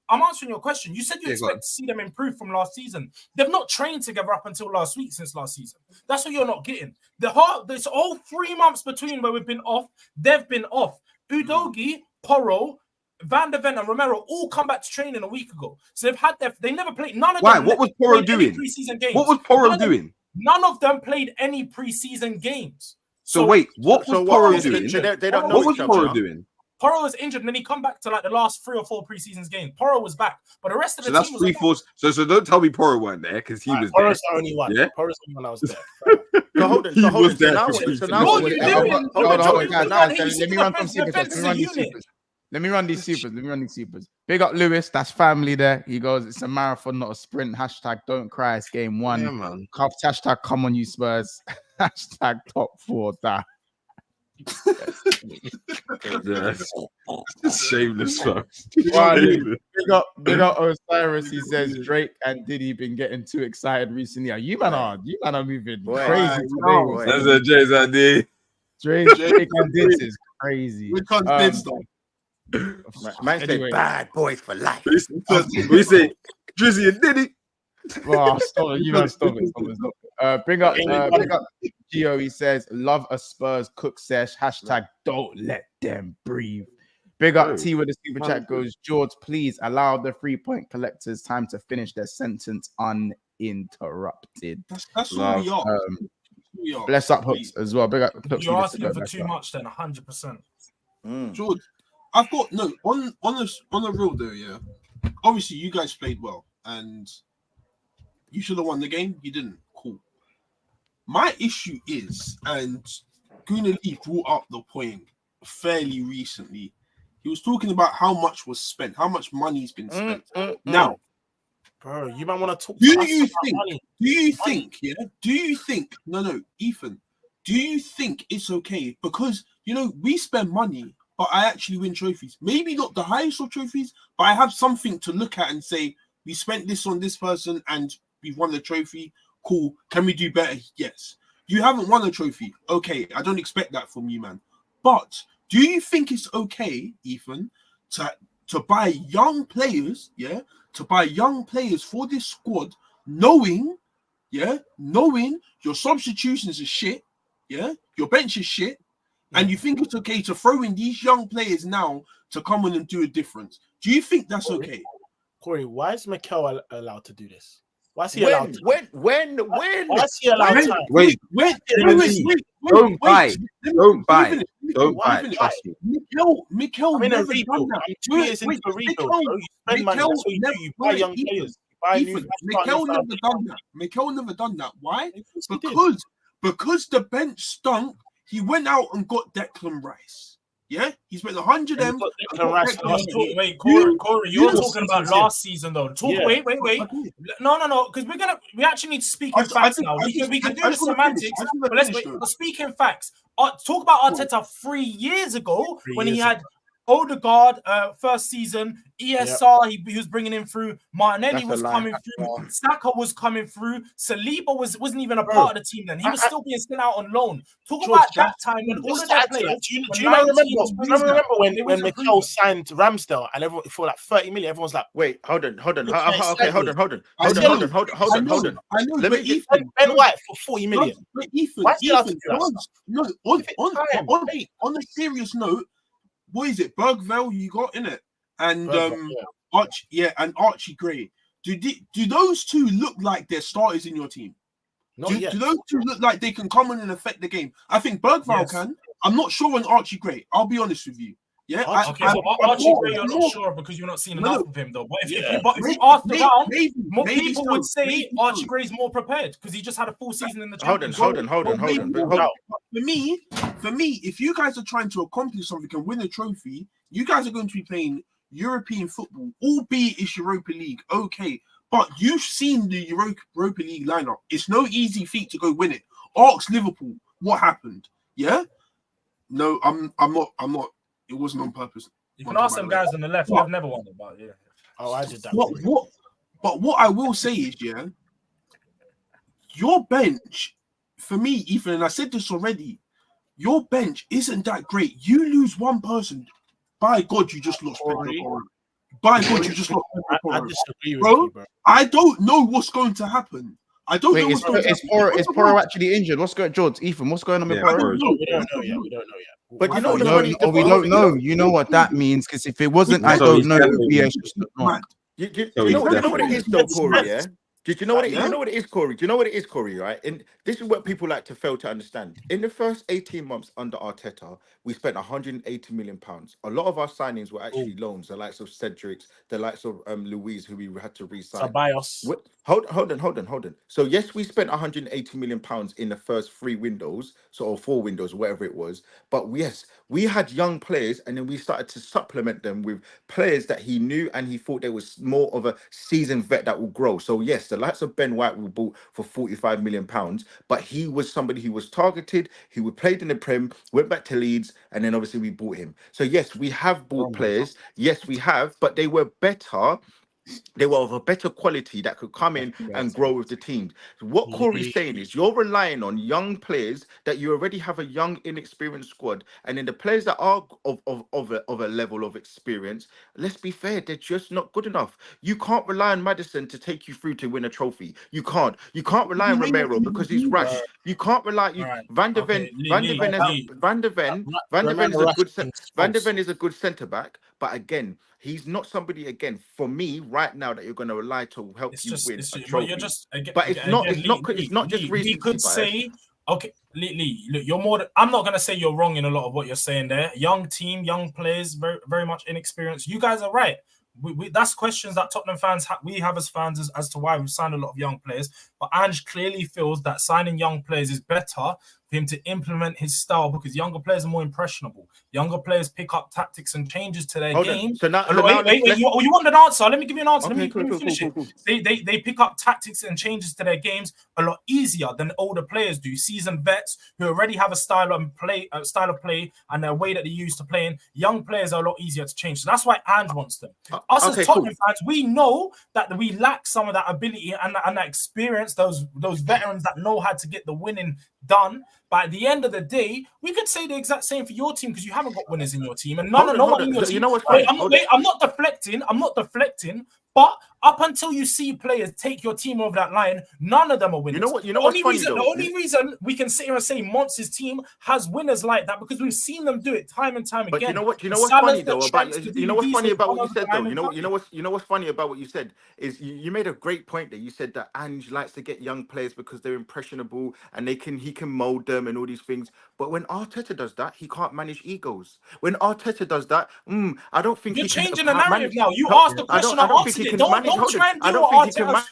I'm answering your question. You said you expect to see them improve from last season. They've not trained together up until last week since last season. That's what you're not getting. There's all 3 months between where we've been off. They've been off. Udogie, Porro, Van der Ven, and Romero all come back to training a week ago. So they never played. None of them. Why? What was Porro doing? Preseason games. What was Porro doing? None of them played any preseason games. So wait, what was Porro doing? They don't know what was Porro doing? Porro was injured, and then he come back to like the last 3 or 4 preseason games. Porro was back, but the rest of the team was 3-4. So don't tell me Porro weren't there because he was Porro's there. the only one. Yeah? Porro's the only one I was there. So hold on. Let me run from supers. Let me run these supers. Big up Lewis, that's family there. He goes, it's a marathon, not a sprint. Hashtag don't cry, it's game 1. Yeah, man. Hashtag come on you Spurs. Hashtag top 4. That. Shameless, bro. Big up Osiris. He says Drake and Diddy been getting too excited recently. You man are moving crazy. That's a Jay's idea. Drake and Diddy is crazy. We can't dance Man said bad boys for life. We say Drizzy and Diddy. Oh, stop it. You know, stop it. Bring up Gio. He says, love a Spurs cook Sesh. Hashtag don't let them breathe. Big up T with the super chat goes, George, please allow the 3-point collectors time to finish their sentence uninterrupted. That's all we are. Bless up Hooks as well. Big up Hooks. You're asking for too much then, 100%. George, I've got on the real though, yeah. Obviously, you guys played well and you should have won the game. You didn't. Cool. My issue is, and Gundo brought up the point fairly recently. He was talking about how much was spent, how much money's been spent. Now, bro, you might want to talk. Do you think? No, Ethan. Do you think it's okay? Because we spend money, but I actually win trophies. Maybe not the highest of trophies, but I have something to look at and say we spent this on this person and we've won the trophy. Cool. Can we do better? Yes. You haven't won a trophy. Okay. I don't expect that from you, man. But do you think it's okay, Ethan, to buy young players, to buy young players for this squad, knowing your substitutions are shit, your bench is shit, and you think it's okay to throw in these young players now to come in and do a difference? Do you think that's okay? Corey, why is Mikel allowed to do this? Why is he allowed to? When? Why is he allowed to? Wait. Don't buy. Trust me. Mikel never done that. I'm 2 years into the rebuild. You spend money. That's what you do. You buy young players. Mikel never done that. Why? Because the bench stunk. He went out and got Declan Rice. Yeah, he spent 100 M. Wait, Corey, you're talking about last season though. Wait. No, because we actually need to speak in facts now. We can do the semantics, but let's speak in facts. Talk about Arteta 3 years ago when he had Odegaard, first season, ESR, he was bringing him through. Martinelli was coming through. Saka was coming through. Saliba wasn't even a part of the team then. He was still being sent out on loan. Talk about that time when all of their players. Do you remember when Mikel signed Ramsdale and everyone for like 30 million? Everyone's like, wait, hold on. Okay, hold on. Let me Ben White for 40 million. But Ethan, on a serious note, what is it? Bergville you got in it, and Archie Gray. Do those two look like they're starters in your team? Do those two look like they can come in and affect the game? I think Bergville can. I'm not sure on Archie Gray. I'll be honest with you. Yeah, Archie Gray, you're not sure because you're not seeing enough of him, though. But if you asked around, more people would say Archie Gray's more prepared because he just had a full season in the Champions League. Hold on. For me, if you guys are trying to accomplish something and win a trophy, you guys are going to be playing European football, albeit it's Europa League. Okay, but you've seen the Europa League lineup. It's no easy feat to go win it. Ask Liverpool what happened. Yeah, no, I'm not. It wasn't on purpose. You can ask some guys on the left. They've never won it, but yeah. Oh, I did that. But what I will say is, yeah, your bench, for me, Ethan, and I said this already, your bench isn't that great. You lose one person, by God, you just lost. By God, you just lost. I disagree with bro. you, bro. I don't know what's going to happen. I don't know what's going to happen. Is Porro actually injured? What's going, George? Ethan, what's going on with Porro? We don't know yet. But you know, we don't know. You know what that means? Because if it wasn't, I don't know. You know what it is, though, Corey. Yeah. Do you know what it is, Corey? Do you know what it is, Corey? Right, and this is what people like to fail to understand. In the first 18 months under Arteta, we spent 180 million pounds. A lot of our signings were actually loans. The likes of Cedric, the likes of Louise, who we had to re-sign. Hold on. So yes, we spent 180 million pounds in the first 3 windows, or 4 windows, whatever it was. But yes, we had young players, and then we started to supplement them with players that he knew and he thought there was more of a seasoned vet that will grow. So yes, the likes of Ben White we bought for 45 million pounds, but he was somebody who was targeted. He would played in the Prem, went back to Leeds, and then obviously we bought him. So yes, we have bought players. Yes, we have, but they were better. They were of a better quality that could come in and grow with the team. What Corey's saying is you're relying on young players that you already have a young, inexperienced squad, and then the players that are of a level of experience, let's be fair, they're just not good enough. You can't rely on Maddison to take you through to win a trophy. You can't rely on Romero because he's rash. You can't rely. Van de Ven is a good centre back, but again, he's not somebody, again, for me right now, that you're going to rely to help you win a trophy. It's not just recency. He could say, okay, Lee, look, you're more. I'm not going to say you're wrong in a lot of what you're saying there. Young team, young players, very, very much inexperienced. You guys are right. That's questions that Tottenham fans we have as fans as to why we've signed a lot of young players. But Ange clearly feels that signing young players is better for him to implement his style because younger players are more impressionable. Younger players pick up tactics and changes to their game. You want an answer? Let me give you an answer. Let me finish it. They pick up tactics and changes to their games a lot easier than older players do. Seasoned vets who already have a style of play and their way that they used to playing. Young players are a lot easier to change. So that's why Ange wants them. Us as Tottenham fans, we know that we lack some of that ability and that experience, those veterans that know how to get the winning done. But at the end of the day, we could say the exact same for your team because you haven't got winners in your team. And no one in your team. You know what's funny? I'm not deflecting. But up until you see players take your team over that line, none of them are winners. The only reason we can sit here and say Monts' team has winners like that because we've seen them do it time and time again. You know what's funny though about what you said though. You know what's funny about what you said is you made a great point there. You said that Ange likes to get young players because they're impressionable and he can mold them and all these things. But when Arteta does that, he can't manage egos. When Arteta does that, I don't think you're changing the narrative now. You asked the question, I answered it. Don't try and do what Arteta.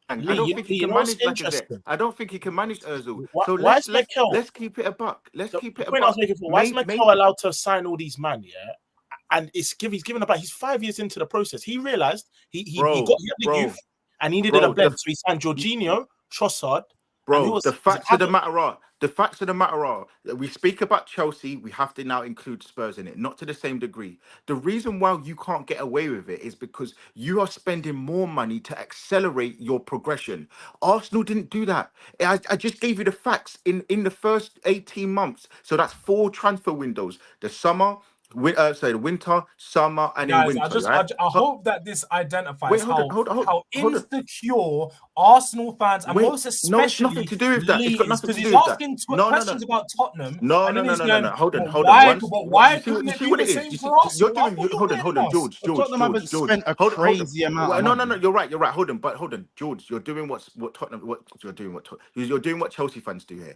I don't think he can manage Lacazette. I don't think he can manage Ozil. So let's keep it a buck. Why is Mikel allowed to sign all these men? Yeah, and he's given about. He's 5 years into the process. He realized he got the youth and he needed a blend. So he signed Jorginho, Trossard, Bro, the facts of the matter are that we speak about Chelsea, we have to now include Spurs in it, not to the same degree. The reason why you can't get away with it is because you are spending more money to accelerate your progression. Arsenal didn't do that. I just gave you the facts in the first 18 months. So that's 4 transfer windows: the summer, the winter, summer, and in Guys, winter. Right? I hope that this identifies hold on. how insecure Arsenal fans and most especially no, it's nothing to do with that. It's got nothing to do he's with asking that. questions about Tottenham. No. Hold on. Why You couldn't it see be what the it is? same You see, for Arsenal? hold on, George. Tottenham haven't spent a crazy amount. No, you're right. Hold on, George. You're doing what Chelsea fans do here.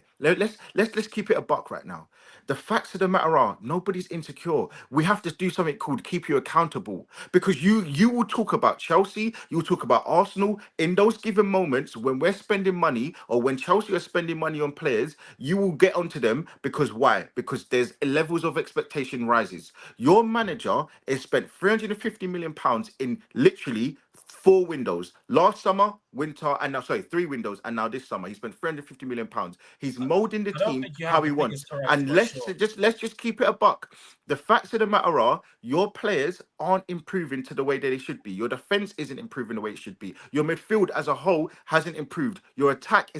Let's keep it a buck right now. The facts of the matter are nobody's insecure. We have to do something called keep you accountable, because you will talk about Chelsea, you will talk about Arsenal in those given moments when we're spending money or when Chelsea are spending money on players. You will get onto them because why? Because there's levels of expectation rises. Your manager has spent £350 million in literally 4 windows: last summer, winter, and now 3 windows, and now this summer he spent £350 million. He's molding the team how he wants. And let's just keep it a buck. The facts of the matter are your players aren't improving to the way that they should be. Your defense isn't improving the way it should be. Your midfield as a whole hasn't improved. Your attack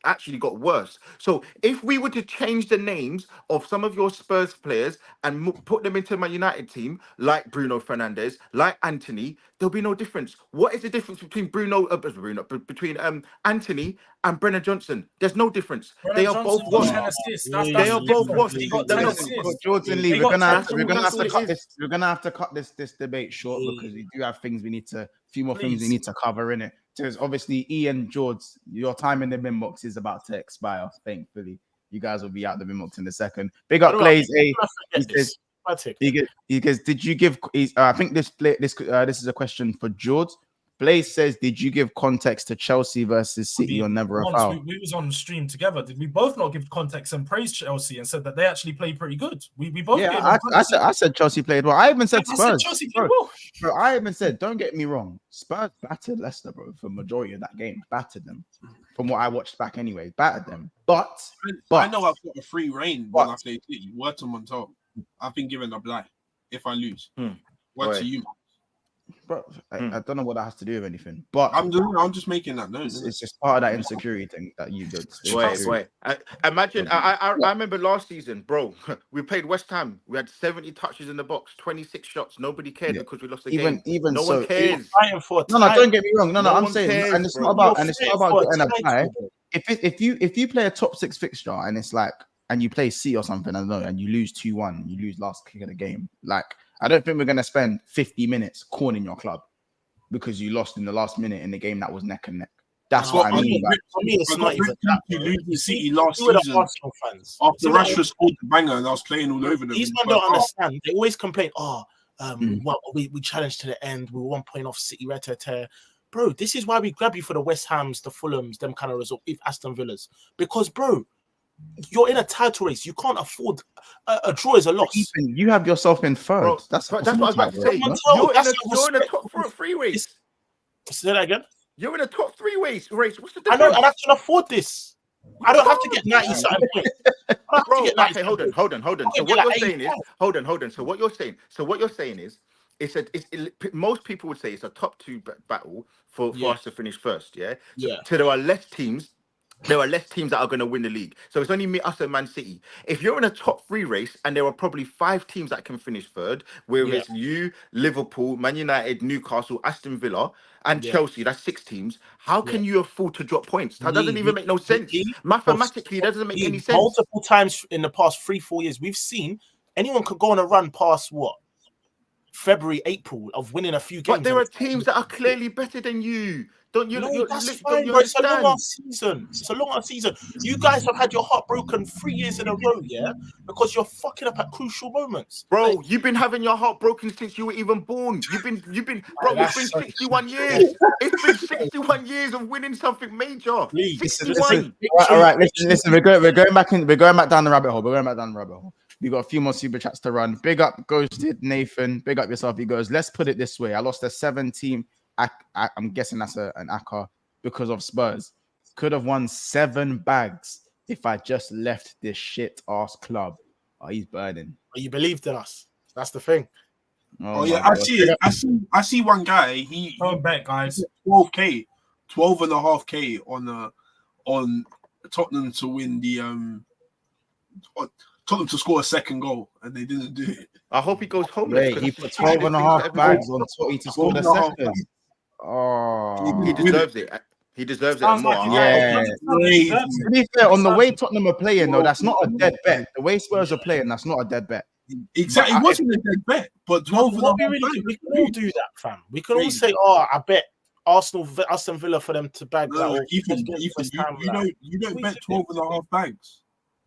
actually got worse. So if we were to change the names of some of your Spurs players and put them into my United team, like Bruno Fernandes, like Anthony, there'll be no difference. What is the difference between between Anthony and Brennan Johnson? There's no difference. They are both washed. They are both washed. Jordan Lee, we're gonna have to cut this debate short because we do have things we need to, few more things we need to cover in it. Because obviously, Ian, George, your time in the bin box is about to expire. Thankfully, you guys will be out the bin box in a second. Big up, Blaze. Did you give? I think this is a question for George. Blaze says, did you give context to Chelsea versus City or never a foul? We was on stream together. Did we both not give context and praise Chelsea and said that they actually played pretty good? We both. Yeah, I said Chelsea played well. I even said Spurs. I said Chelsea played well. Bro, I even said, don't get me wrong, Spurs battered Leicester, bro, for majority of that game. Battered them. From what I watched back anyway, battered them. But I know I've got a free reign when I play City. Word to Montel. I've been given a blind if I lose. Word to you, bro. I don't know what that has to do with anything, but I'm just making that note. It's just part of that insecurity thing that you did. Wait. Imagine. I remember last season, bro. We played West Ham. We had 70 touches in the box, 26 shots. Nobody cared because we lost the game. Even no so, one cares. No, don't get me wrong. No, I'm saying, and it's not about getting a tie. If you play a top 6 fixture and it's like, and you play C or something, I don't know, and you lose 2-1, you lose last kick of the game, like, I don't think we're going to spend 50 minutes cornering your club because you lost in the last minute in the game that was neck and neck. That's what I mean. For me, it's not even that. You lose the City last season after Rashford scored the banger and I was playing all over them. These men don't understand. They always complain, we challenged to the end. We were 1 point off City. Bro, this is why we grab you for the West Hams, the Fulhams, them kind of result, if Aston Villas. Because, bro, you're in a title race. You can't afford a draw is a loss. Even you have yourself in third. Bro, that's what I was about to say. You're in a top 3 race. Say that again. You're in a top 3 race. What's the difference? I know, and I can afford this. I don't have to get 90 something points. Bro, okay, hold on. So what you're saying is, hold on. So what you're saying is, most people would say it's a top 2 battle for us to finish first. Yeah. So there are less teams. There are less teams that are going to win the league. So it's only us and Man City. If you're in a top 3 race and there are probably 5 teams that can finish third, whether it's you, Liverpool, Man United, Newcastle, Aston Villa, and Chelsea, that's 6 teams. How can you afford to drop points? That doesn't even make no sense. Mathematically, that doesn't make any sense. Multiple times in the past 3-4 years, we've seen anyone could go on a run past what? February, April of winning a few games. But there are teams that are clearly better than you. Don't you? No, that's fine, bro. It's a long season. It's a long season. You guys have had your heart broken 3 years in a row, because you're fucking up at crucial moments. Bro, you've been having your heart broken since you were even born. You've been, bro. It's been 61 years. It's been 61 years of winning something major. Please, listen. All right, listen. We're going back down the rabbit hole. We got a few more super chats to run. Big up, Ghosted Nathan. Big up yourself. He goes, let's put it this way. I lost a 7 team. I'm guessing that's an ACCA because of Spurs. Could have won 7 bags if I just left this shit ass club. Oh, he's burning. You believed in us. That's the thing. Oh yeah, I see it. I see one guy. He bet, guys. 12K, 12.5K on Tottenham to win the Tottenham to score a second goal, and they didn't do it. I hope he goes home. Wait, he put 12.5 bags on Tottenham to score the second. Oh, he deserves it. He deserves it more. Yeah. To be fair, on the way Tottenham are playing, though, that's not a dead bet. The way Spurs are playing, that's not a dead bet. Exactly, it wasn't a dead bet, but 12 we can all do that, fam. We can all say, "Oh, I bet Aston Villa for them to bag that." Ethan, you don't bet 12.5 bags.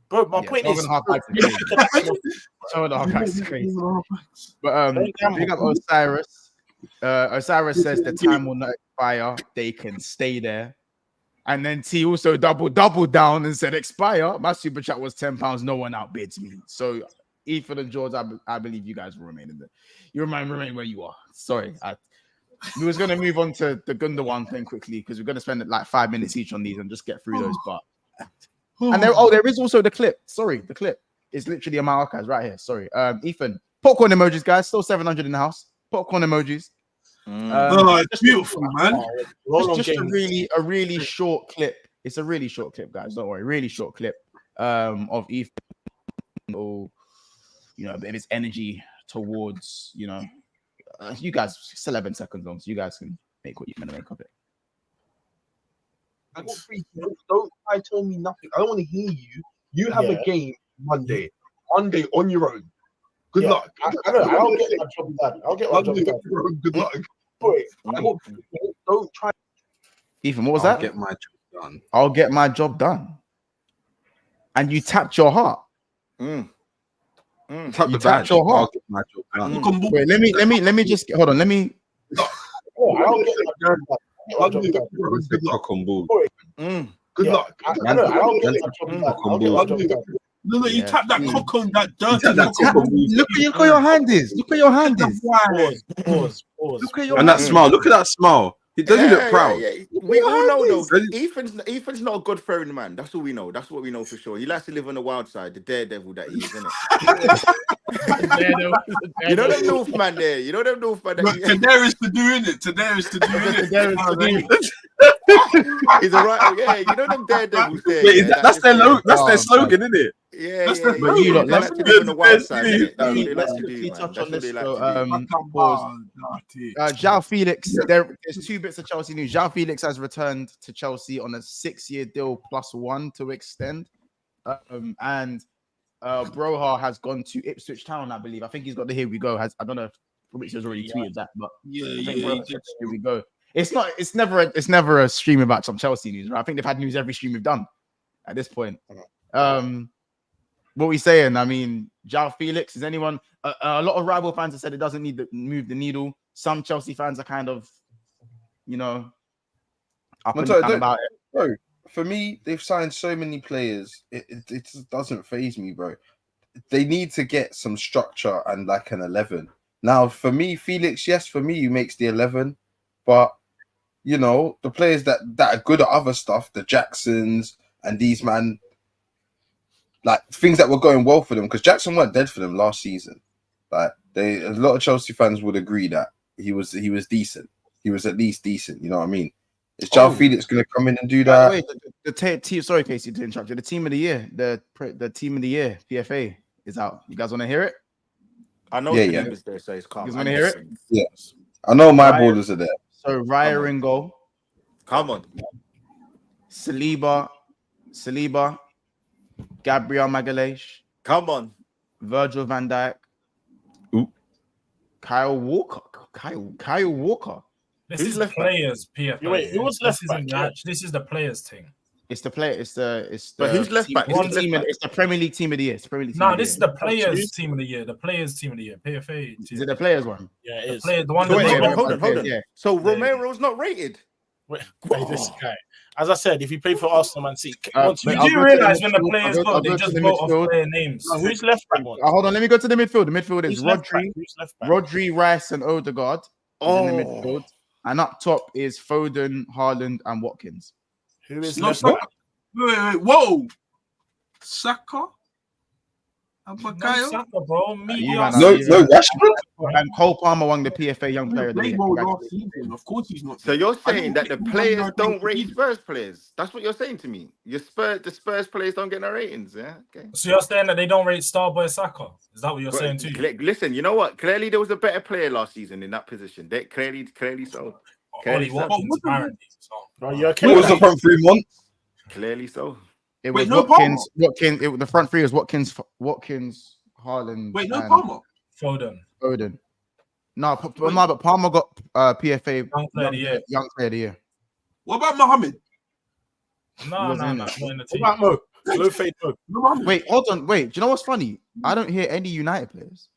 Bro, my point is, 12.5 bags is crazy. But big up Osiris. Osiris says the time will not expire. They can stay there. And then T also doubled down and said expire. My super chat was £10. No one outbids me. So Ethan and George, I believe you guys will remain in there. You remain where you are. Sorry. We was going to move on to the Gundo one thing quickly because we're going to spend like 5 minutes each on these and just get through those. But and there is also the clip. Sorry, the clip. It's literally on my archives right here. Sorry. Ethan, popcorn emojis, guys. Still 700 in the house. Popcorn emojis. It's beautiful, man. It's just a really short clip. It's a really short clip, guys. Don't worry. Really short clip of Ethan. A bit of his energy towards, you guys, it's 11 seconds long, so you guys can make what you're going to make of it. Don't try to tell me nothing. I don't want to hear you. You have a game Monday on your own. Good luck. I'll get my job done. I'll get my job done. Good luck. Boy, don't try. Ethan, what was that? I'll get my job done. I'll get my job done. And you tapped your heart. You tapped your heart. I'll get my job done. Wait, let me just hold on. Let me. I'll get my job done. Good luck on ball. Good luck. I'll get my job done. No, you tap that cock on that dirty. Look where your hand is. Look where your hand is. Pause. Look at your and that smile. Look at that smile. He doesn't look proud. Yeah. We all know though. Ethan's not a good throwing man. That's all we know. That's what we know for sure. He likes to live on the wild side, the daredevil that he is, isn't it? You know them North man there. You know them North man. Today is to do it. He's a right. Yeah, you know them daredevils there. Yeah, that's their slogan, isn't it? Yeah. But you lot, let's live on the wild side. João Felix, there's 2 bits of Chelsea news. João Felix has returned to Chelsea on a 6-year deal +1 to extend. And Broha has gone to Ipswich Town, I believe. I think he's got the here we go. I don't know if Fabrizio's already tweeted that, but here we go. It's never a stream about some Chelsea news, right? I think they've had news every stream we've done at this point. What are we saying? I mean, João Felix, is anyone a lot of rival fans have said it doesn't need to move the needle. Some Chelsea fans are kind of, up and down about it. Bro, for me, they've signed so many players. It just doesn't faze me, bro. They need to get some structure and like an 11. Now, for me, Felix, yes, for me, he makes the 11. But, the players that are good at other stuff, the Jacksons and these, man, like things that were going well for them, because Jackson weren't dead for them last season. Like a lot of Chelsea fans would agree that he was decent. He was at least decent. You know what I mean? Is João Felix going to come in and do that? Wait, the team. Sorry, Casey, to interrupt you. The team of the year, the team of the year, PFA is out. You guys want to hear it? I know the numbers there, so it's calm. You guys want to hear it? Yes, I know my borders are there. So Raya in goal. Come on. Saliba, Gabriel Magalhaes. Come on. Virgil van Dijk. Ooh. Kyle Walker. This is the players PFA. Wait, who was left back? This is the players thing. It's the player. It's the. But who's left back? It's the Premier League team of the year. It's the Premier League. No, this is the players team of the year. The players team of the year. PFA. Is it the players one? Yeah, it is. The one. Hold on. Yeah. So Romero's not rated. Wait, this guy. As I said, if you play for Arsenal, Man City, you do realize when the players go, they just vote off player names. No, who's left back? Hold on, let me go to the midfield. The midfield is Rodri, Rice, and Odegaard. In the midfield, and up top is Foden, Haaland, and Watkins. Who is No, left? Saka. Wait. Whoa. Saka? No Abakayo? Saka, bro. man, No, Rashford. And Cole Palmer won the PFA Young Player of the Played Year. well last Congratulations. season. Of course he's not. So you're I saying don't that the think players Man don't United rate did. Spurs players? That's what you're saying to me. The Spurs players don't get no ratings, yeah? Okay. So you're saying that they don't rate Starboy Saka? Is that what you're saying too? Listen, you know what? Clearly there was a better player last season in that position. They clearly so. Clearly Ollie so. Watkins, apparently. Oh, you okay? What was the front three months? Clearly so. It Wait, was no Watkins. The front three was Watkins, Haaland. Wait, no and Palmer. Foden. No, but Palmer got PFA Young Player of the Year. Young Player of the Year. What about Mohammed? No, wasn't in not it. in the team. What about Mo? Slow fade Mo. No Mohammed. Wait, hold on. Wait, do you know what's funny? I don't hear any United players.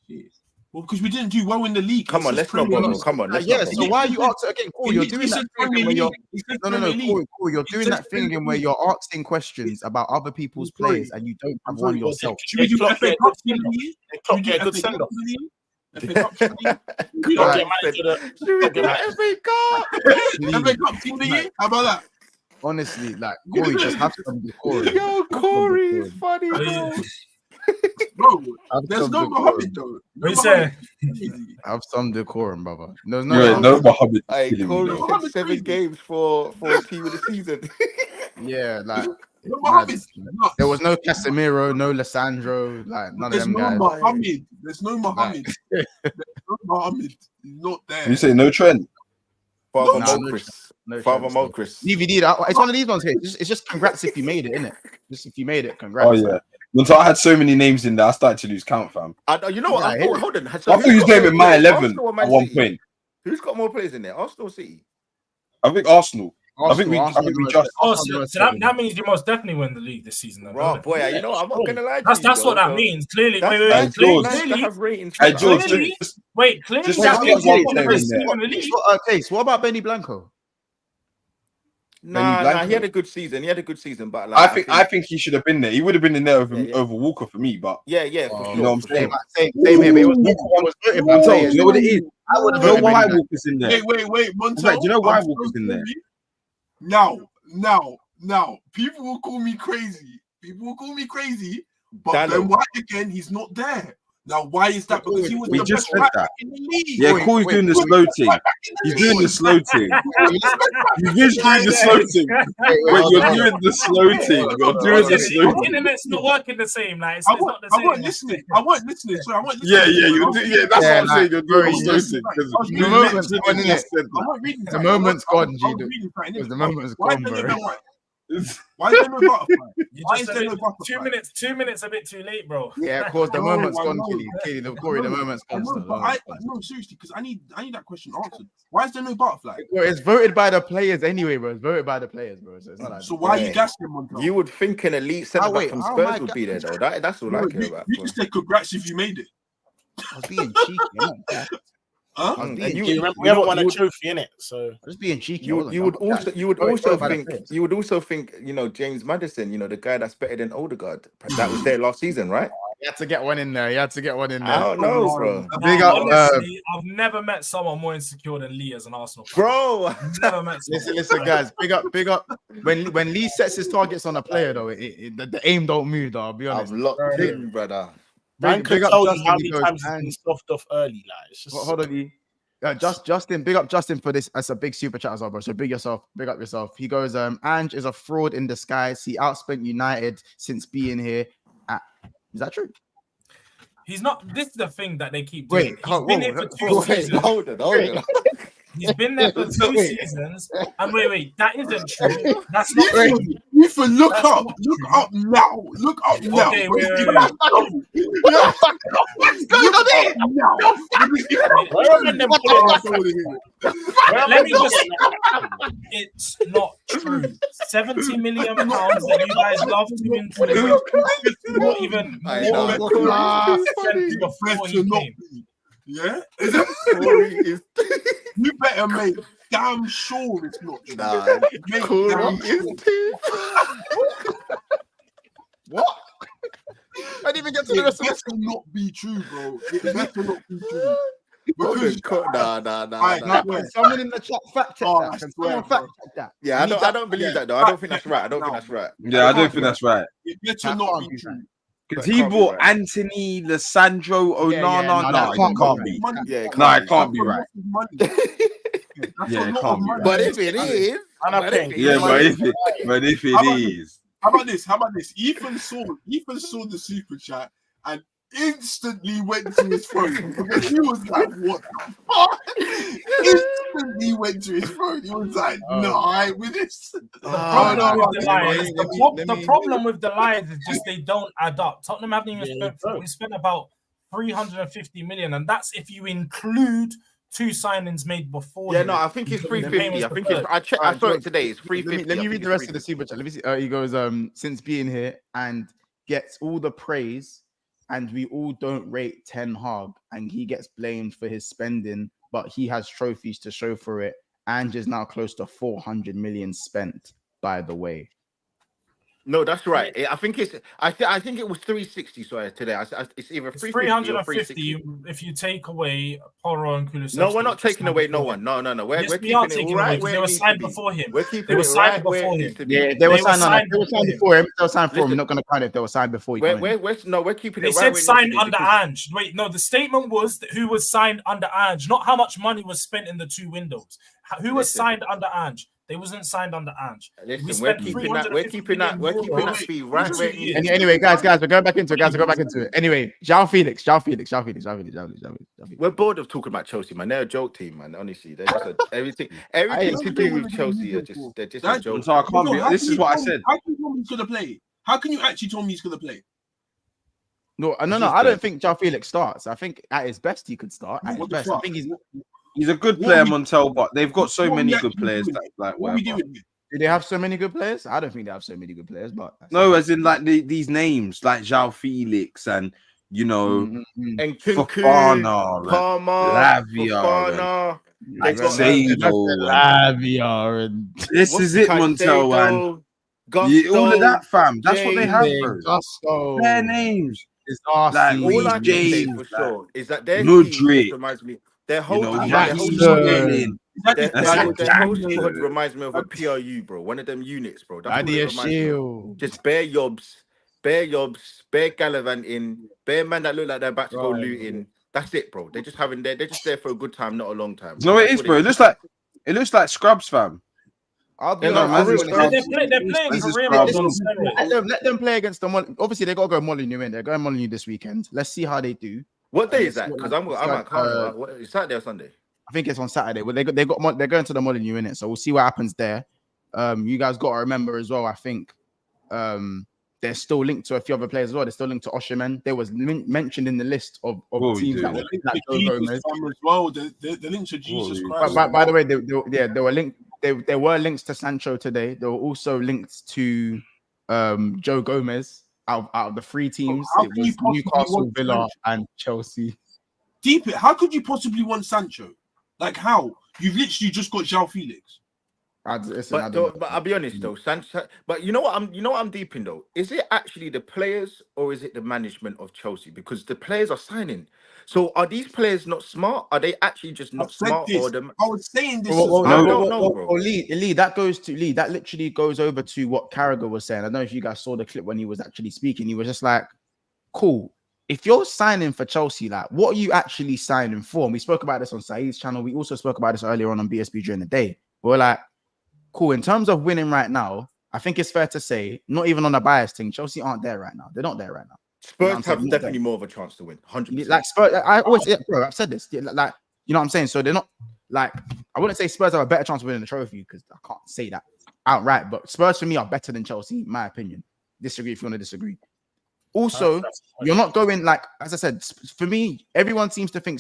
Well, because we didn't do well in the league. Come on, let's not Premier go. League. Come on, let's Yeah, not so go. why are you asking again? Cool, you're doing that thing again where you're Cool, you're doing that thing again where you're asking questions about other people's players and you don't have one yourself. Should we do FA Cup team of the year? Klopp get a good send off. FA Cup team of the year? Klopp get manager Should we do FA Cup? FA Cup team of the year? How about that? Honestly, like Corey, just have some decorum. Yo, Corey is funny, bro. Bro, Have there's some no decorum. Mohammed though. What you say? Have some decorum, brother. There's No Mohammed. Hey, Corey Mohammed's took 7 crazy. games for a team of the season. Yeah, like No Mohammed's nuts. there was no Casemiro, no Lissandro, like none of There's them no guys. Mohammed. There's no Mohammed. There's no Mohammed. He's not there. You say no Trent? Father Nah, Mokris. No Father chance. Mokris. DVD. It's one of these ones here. It's just congrats if you made it, innit? Just if you made it, congrats. Oh yeah. Once I had so many names in there, I started to lose count, fam. You know what? Yeah, I thought, hold on. I thought he was naming my 11 Arsenal or Man at one City? point. Who's got more players in there? Arsenal or City? I think Arsenal. I think we just. Oh, so that means you most definitely win the league this season. Then, Bro, don't it? boy, you know, I'm not gonna lie to That's you. that's what though, that so means. Clearly, that's- wait, that's George. nice to clearly, have ratings. Hey, for that. George, clearly, just- wait, clearly just that have means one you won the player in best there. team in the league. Case. What about Benny Blanco? Nah, Blanco. he had a good season. But like, I think he should have been there. He would have been in there over, Yeah. over Walker for me, but yeah, for sure. you know what I'm for saying? sure. Same here. But it was voted by players. You know what it is? I would have You know voted why Benny Blanco. Walker's in there? Wait, Montel. Wait, do you know why I'm Walker's so in there? sorry. Now, people will call me crazy. But Dallo. then why again? He's not there. Now, why is that? Because he was We the just best said right that. back in the league. Yeah, Corey's doing the slow thing. He's doing the slow thing. You're doing the slow thing. Wait, you're doing the slow thing. You're doing the slow The thing. internet's not working the same. Like, it's I not the I same. wasn't listening. Sorry, I wasn't Yeah, listening. yeah, that's what I'm like, saying. You're doing bro, the slow just- thing. Because I was you reading moment's literally gone, just innit? said I wasn't reading The that. moment's I was gone, G. reading that, innit? Because the moment's Why gone, is there bro. no white? Why is there no butterfly? You Why just is there no said butterfly? 2 minutes a bit too late, bro. Yeah, of course, the No, moment's I gone, know. Kelly. Corey, the moment's I gone. know, still, but the moment's gone. no, seriously, because I need that question answered. Why is there no butterfly? Well, it's voted by the players anyway, bro. It's voted by the players, bro. So it's not like So why are you Yeah. gassing him, Montel? You would think an elite centre wait, back from how am Spurs I would be there, gassing? though. That's all I No, care you about. you just said congrats if you made it. I was being cheeky. I'm not gassed. Huh? I was And being you- Do you cheeky. remember you we haven't know- won you a would- trophy in it, so I was being cheeky. I You wasn't- would I'm not also gassed. you would Voted also by the think players. you would also think James Maddison, the guy that's better than Odegaard, that was there last season, right? You had to get one in there. I don't Big know, bro. Honestly, I've never met someone more insecure than Lee as an Arsenal fan. Bro, I've never met someone. Listen, guys. Big up. When Lee sets his targets on a player, though, the aim don't move. Though, I'll be honest. I've locked in, brother. man Big could up tell you Justin, how he many goes, times he's and- been stuffed off early. Like, it's just Hold on, Lee. Justin, big up Justin for this. That's a big super chat as well, bro. So big up yourself. He goes, Ange is a fraud in disguise. He outspent United since being here. Is that true? He's not. This is the thing that they keep doing. Wait, He's been here for 2 seasons. Hold on. He's been there for 2 seasons. And wait, that isn't true. That's not true. Ethan, look up now. Look up now. Okay, wait. Let me just. It's not true. 70 million pounds that you guys love to include. Not even I know. more before he came. Yeah? Corey is You better make damn sure it's not true. Make Corey damn is sure. too. What? I didn't even get to the It rest of better this. not be true, bro. It better not be true. Because Nah. I Can someone in the chat fact check Oh, that? I Can swear, someone fact check that. Yeah, I don't believe that though. I don't think that's right. I don't think that's right. Yeah, I don't think that's right. It better not be true. Because he bought Anthony, Lissandro, Onana. no, It can't be. Yeah, It can't be right. Yeah, it can't be right. But if it is, but if it is, how about this? Ethan saw the super chat and instantly went to his phone because he was like, "What the fuck?" Instantly went to his phone. He was like, "No, I ain't with this." The problem with the lines is just they don't add up. Tottenham haven't even spent. We spent about 350 million, and that's if you include 2 signings made before. Yeah, no, I think it's 350. I think it's. I saw it today. It's 350. Let me read the rest of the super chat. Let me see. He goes, since being here and gets all the praise, and we all don't rate Ten Hag, and he gets blamed for his spending, but he has trophies to show for it. And is now close to 400 million spent, by the way. No, that's right. I think it's. I think it was 360. Sorry, today. It's either 350 or 360. If you take away Porro and Kulusevski. No, we're not taking away no one. No. We're keeping it right where they were signed before him. We're keeping it right where it needs to be. Yeah, they were signed before him. They were signed for him. We're not going to count it if they were signed before you. We're keeping it right. They said signed under Ange. Wait, no. The statement was that who was signed under Ange, not how much money was spent in the 2 windows. Who was signed under Ange? They wasn't signed under Ange. Listen, we're keeping that fee right where it is. Anyway, guys, we're going back into it. Anyway, João Felix. We're bored of talking about Chelsea, man. They're a joke team, man. Honestly, they're just everything to do with Chelsea are just a joke. So I can't be. This is what I said. How can you tell me he's gonna play? How can you actually tell me he's gonna play? No. I don't think João Felix starts. I think at his best he could start. At his best, I think he's a good player, Montel, but they've got so many good players. What are we doing? Do they have so many good players? I don't think they have so many good players, but no, as in like these names like João Felix and and Fofana, Palmer, Lavia, Lavia, and this is it, Montel, and Gundo, all of that, fam. That's what they have, bro. Gusto, their names. It's all I can say for sure is that their team reminds me. Their whole squad reminds me of a PRU, bro. One of them units, bro. That's just bare yobs, bare gallivanting, bare man that look like they're about to go looting. That's it, bro. They're just there for a good time, not a long time. No, it is, bro. It looks like Scrubs, fam. Let them play against them. Obviously, they got to go Molineux in. They're going Molineux this weekend. Let's see how they do. What day is that? Because I'm it's Saturday or Sunday? I think it's on Saturday. Well, they're going to the Molineux in it, so we'll see what happens there. You guys got to remember as well. I think they're still linked to a few other players as well. They're still linked to Osherman. They was mentioned in the list of teams that were linked to Gomez as well. The links to Jesus Christ. By the way, they were linked. There were links to Sancho today. There were also links to Joe Gomez. Out of the 3 teams, it was Newcastle, Villa, and Chelsea. Deep it. How could you possibly want Sancho? Like how? You've literally just got João Felix. But I'll be honest though, Sancho. But you know what I'm deep in though. Is it actually the players or is it the management of Chelsea? Because the players are signing. So are these players not smart? Are they actually just not smart? I was saying this. Lee, that literally goes over to what Carragher was saying. I don't know if you guys saw the clip when he was actually speaking. He was just like, cool. If you're signing for Chelsea, like, what are you actually signing for? And we spoke about this on Saeed's channel. We also spoke about this earlier on BSB during the day. We're like, cool. In terms of winning right now, I think it's fair to say, not even on a bias thing, Chelsea aren't there right now. They're not there right now. Spurs have definitely more of a chance to win. 100%. Like Spurs, I've said this. Like, you know what I'm saying? So they're not like, I wouldn't say Spurs have a better chance of winning the trophy because I can't say that outright. But Spurs for me are better than Chelsea, in my opinion. Disagree if you want to disagree. Also, you're not going like, as I said, for me, everyone seems to think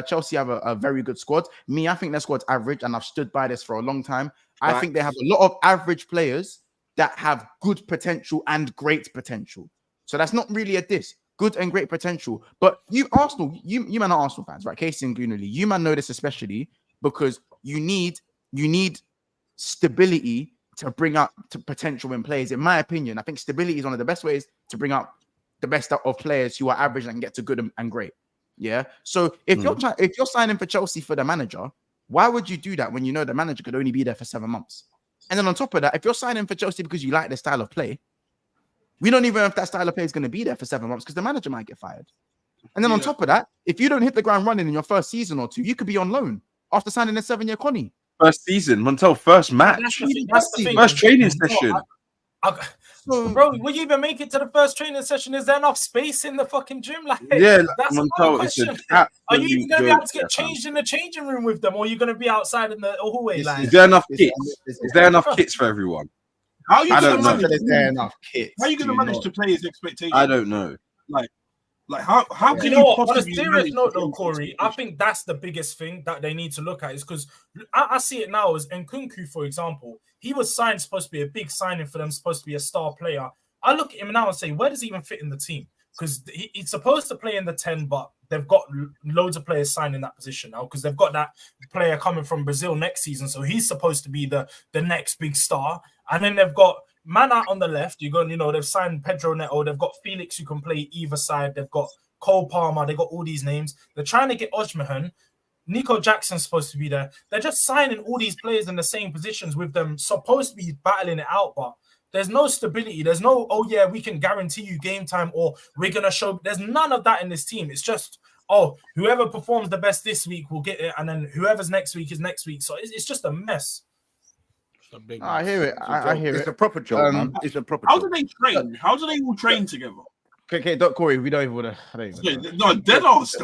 Chelsea have a very good squad. Me, I think their squad's average, and I've stood by this for a long time. I think they have a lot of average players that have good potential and great potential. So that's not really a diss. Good and great potential. But you Arsenal, you man are Arsenal fans, right? Casey and Gundo, you man know this especially because you need stability to bring up to potential in players. In my opinion, I think stability is one of the best ways to bring up the best of players who are average and get to good and great. Yeah. So if you're signing for Chelsea for the manager, why would you do that when you know the manager could only be there for 7 months? And then on top of that, if you're signing for Chelsea because you like their style of play, we don't even know if that style of play is going to be there for 7 months because the manager might get fired. And then on top of that, if you don't hit the ground running in your first season or two, you could be on loan after signing a 7-year Connie. First season, Montel, first match, first training session. Bro, will you even make it to the first training session? Is there enough space in the fucking gym? Like, yeah, that's Montel, my question. Are you even going to be able to get changed in the changing room with them, or are you going to be outside in the hallway? Is there enough kits? Is there enough kits for everyone? How are you going to manage? Is there enough kits? How are you going to manage to play his expectations? I don't know. Like how can you know what? On a possibly serious note, though, Corey, I think that's the biggest thing that they need to look at is because I see it now as Nkunku, for example. He was signed, supposed to be a big signing for them, supposed to be a star player. I look at him now and say, where does he even fit in the team? Because he's supposed to play in the 10, but they've got loads of players signed in that position now because they've got that player coming from Brazil next season. So he's supposed to be the next big star. And then they've got Mana on the left. They've signed Pedro Neto. They've got Felix who can play either side. They've got Cole Palmer. They've got all these names. They're trying to get Ojmahan. Nico Jackson's supposed to be there. They're just signing all these players in the same positions with them, supposed to be battling it out, but there's no stability. There's no, oh yeah, we can guarantee you game time or we're going to show. There's none of that in this team. It's just, whoever performs the best this week will get it. And then whoever's next week is next week. So it's just a mess. I hear it. I hear it. It's a proper job, man. It's a proper How job. do they train? How do they all train together? Okay, Corey, we don't even want to. No, dead ass.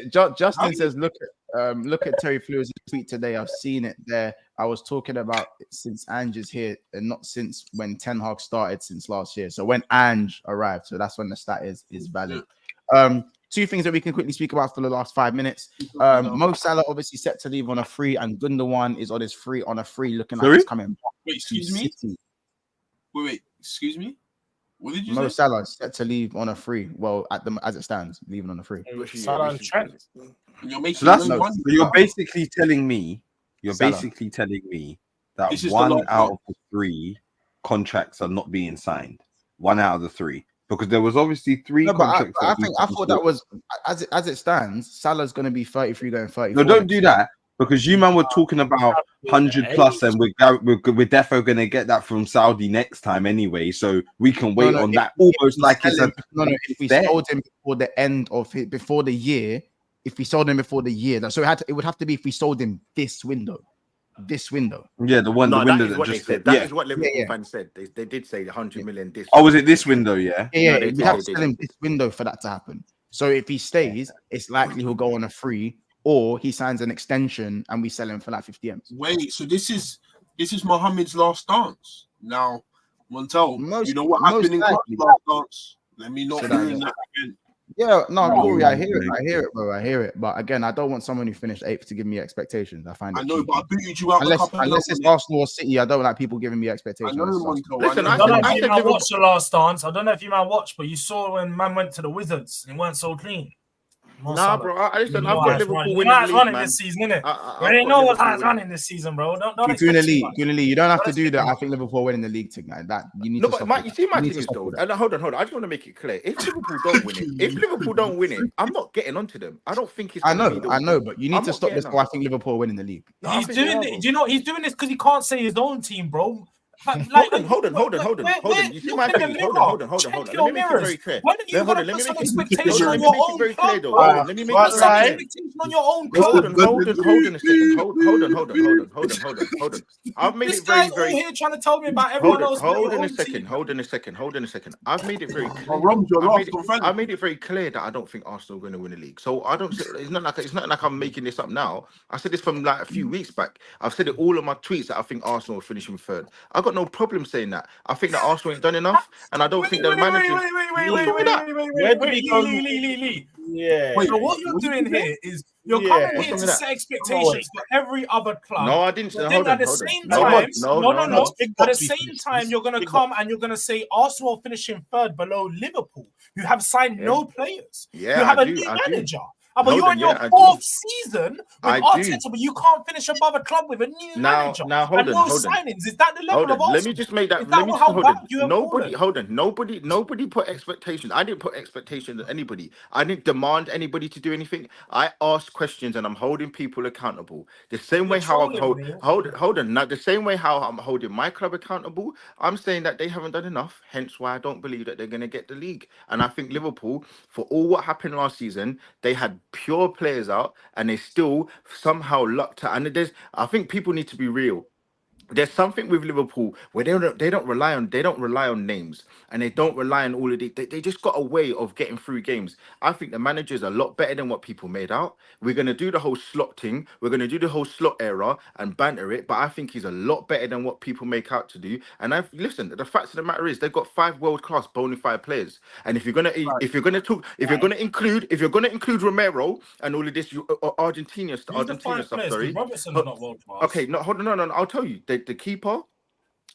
Justin says, look at Terry Fleur's tweet today. I've seen it there. I was talking about it since Ange is here and not since when Ten Hag started since last year. So when Ange arrived, so that's when the stat is valid. Two things that we can quickly speak about for the last 5 minutes. Mo Salah obviously set to leave on a free, and Gundogan is on his free looking like he's coming back. Wait, excuse me. Wait, excuse me. What did you say? Mo Salah set to leave on a free. Well, as it stands, leaving on a free. Salah and Trent. You're basically telling me that one out of the 3 contracts are not being signed. 1 out of the 3. Because there was obviously 3 contracts. I thought that was as it stands. Salah's going to be 33 going 34. No, don't do that because you man were talking about 100 plus, and we're defo going to get that from Saudi next time anyway. So we can wait on that. Almost like it's a if we sold him before the end of it, before the year. If we sold him before the year, so it would have to be if we sold him this window. Yeah, the window that just said. That is what Liverpool fans said. They did say 100 million this. Oh, was it this window? Yeah. Yeah, we have to sell him this window for that to happen. So if he stays, it's likely he'll go on a free, or he signs an extension and we sell him for like 50 M's. Wait, so this is Mohammed's last dance. Now, Montel, you know what happened in Klopp's last dance? Let me not ruin that again. Yeah, no, Corey, I hear it, bro. I hear it. But again, I don't want someone who finished 8th to give me expectations. I find it. I know, but I booted you out. Unless it's Arsenal or City, I don't like people giving me expectations. Listen, I don't know if you man watched the last dance. I don't know if you man watched, but you saw when man went to the Wizards and weren't so clean. Nah, bro. I've got Liverpool winning the league, running man. this season, innit? I didn't know what I was running this season, bro. Don't Doing the league. You don't have to do that. I think Liverpool winning the league thing like that. You need to stop. But you see, my thing is though. Hold on. I just want to make it clear. If Liverpool don't win it, I'm not getting onto them. I don't think it's. I know, but you need to stop this. I think Liverpool winning the league. He's doing it. Do you know he's doing this because he can't say his own team, bro? Hold on. You see my thing? Hold on. Let me make it very clear. When are you going to put some expectation on your own very clear, though. club? Let me make it some expectation on your own club. Hold on a second. Hold on. I've made it very, very. Here trying to tell me about everyone else. Hold on a second. I've made it very clear. I made it very clear that I don't think Arsenal are going to win the league. So I don't. It's not like I'm making this up now. I said this from like a few weeks back. I've said it all in my tweets that I think Arsenal will finish in 3rd. I got no problem saying that. I think that Arsenal ain't done enough, and I don't think the manager. Wait. Yeah. So what you're doing here is you're coming here to set expectations for every other club. No, I didn't. At the same time, no. At the same time, you're going to come and you're going to say Arsenal finishing 3rd below Liverpool, who have signed no players. Yeah, you have a new manager. But you're in your fourth season with Arteta, but you can't finish above a club with a new manager. Now, hold on. Signings. Is that the level of Arsenal? Let me just make that. Nobody put expectations. I didn't put expectations on anybody. I didn't demand anybody to do anything. I asked questions and I'm holding people accountable. The same way how I'm hold on. Now, the same way how I'm holding my club accountable, I'm saying that they haven't done enough. Hence why I don't believe that they're going to get the league. And I think Liverpool, for all what happened last season, they had pure players out and they still somehow lucked out. And I think people need to be real. There's something with Liverpool where they don't rely on names and they don't rely on all of they just got a way of getting through games. I think the manager is a lot better than what people made out. We're gonna do the whole slot thing, we're gonna do the whole slot era and banter it, but I think he's a lot better than what people make out to do. And listen, the fact of the matter is they've got 5 world-class bona fide players. And if you're gonna include Romero and all of this Argentina stuff, sorry. Robertson's not world-class. Okay, no, hold on, I'll tell you. The keeper,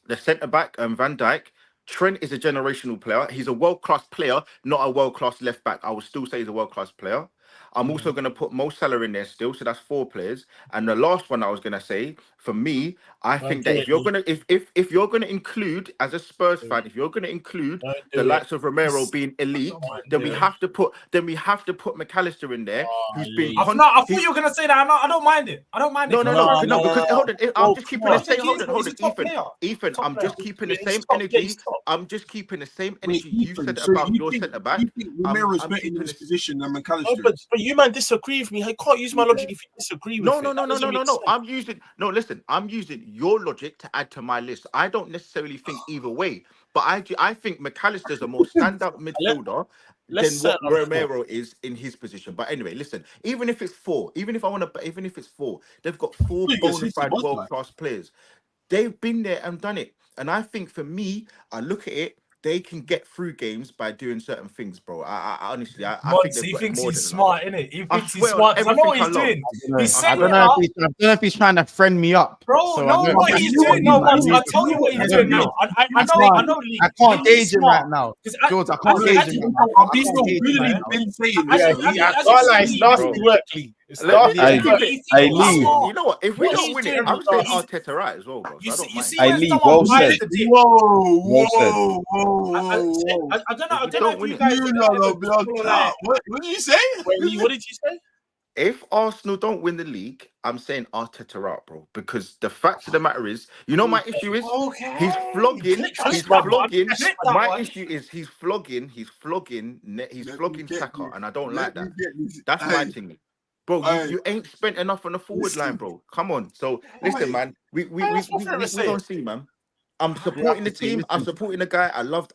the centre-back, Van Dijk, Trent is a generational player. He's a world-class player, not a world-class left-back. I would still say he's a world-class player. I'm also going to put Mo Salah in there still, so that's 4 players. And the last one I was going to say, for me, I think that if you're going to include, as a Spurs fan, if you're going to include the likes of Romero being elite, then we have to put McAllister in there, who's been. I thought you were going to say that. I don't mind it. I don't mind it. No, because hold on, I'm just keeping the same. Hold on, Ethan. I'm just keeping the same energy. I'm just keeping the same energy you said about your centre back. Romero's better in this position than McAllister. But you man disagree with me. I can't use my logic if you disagree with me. No. I'm using your logic to add to my list. I don't necessarily think either way, but I think McAllister's a more standout midfielder than what Romero is in his position. But anyway, listen, even if it's 4, even if it's 4, they've got 4 bona fide world-class players. They've been there and done it. And I think for me, I look at it, they can get through games by doing certain things, bro. I honestly, I think he thinks he's smart, innit? He thinks he's smart. I know what he's doing. I don't know if he's trying to friend me up, bro. So no, what he's doing. No, I'll tell you what he's doing now. I know. I can't gauge him right now, George. I can't gauge him. He's not really been saying. It's nasty work, Lee. I leave. You know what? If we don't win it, I'm saying Arteta right as well, bro. I leave. Well said. Whoa. I don't know if you guys. What did you say? Wait, what did you say? If Arsenal don't win the league, I'm saying Arteta out, bro. Because the fact of the matter is, you know, my issue is he's flogging. My issue is he's flogging Saka, and I don't like that. That's my thing. Bro, you ain't spent enough on the forward line, bro. Come on. So listen, man. We don't see, man. I'm supporting the team. I'm supporting the guy. I'm glad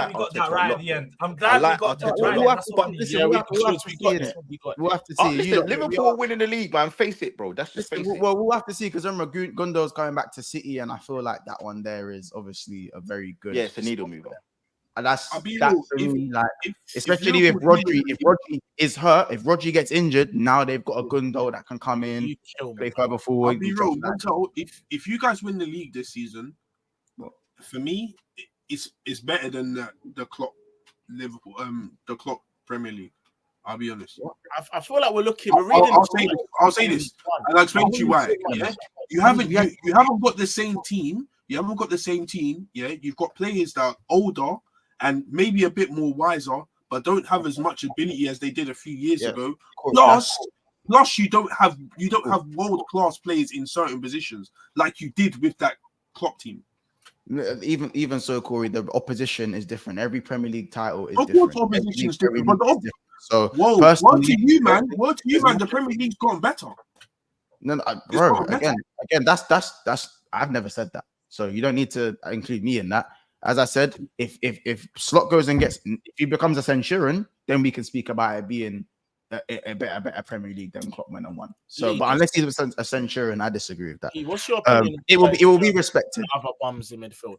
we got that right at the end. I'm glad we got that right. We'll have to see. Liverpool winning the league, man. Face it, bro. That's just face it. Well, we'll have to see because remember, Gundo's going back to City, and I feel like that one there is obviously a very good. Yeah, it's a needle mover. And especially if Rodri is hurt, if Rodri gets injured, now they've got a Gundo that can come in, play further forward. I'll be real. If you guys win the league this season, for me, it's better than the Klopp Liverpool, the Klopp Premier League. I'll be honest. I feel like we're reading. I'll say this, and I'll explain to you why. Yeah, you haven't got the same team. You haven't got the same team. Yeah, you've got players that are older and maybe a bit more wiser, but don't have as much ability as they did a few years ago. Plus, you don't have world-class players in certain positions like you did with that Klopp team. Even so, Corey, the opposition is different. Every Premier League title is different. Of course, opposition is different. So, word to you, man. The Premier League's gotten better. No, bro. Again, that's. I've never said that. So you don't need to include me in that. As I said, if Slot goes and if he becomes a Centurion, then we can speak about it being a better Premier League than Klopp went on one. So, but unless he's a Centurion, I disagree with that. What's your opinion? It will be respected. Other bums in midfield.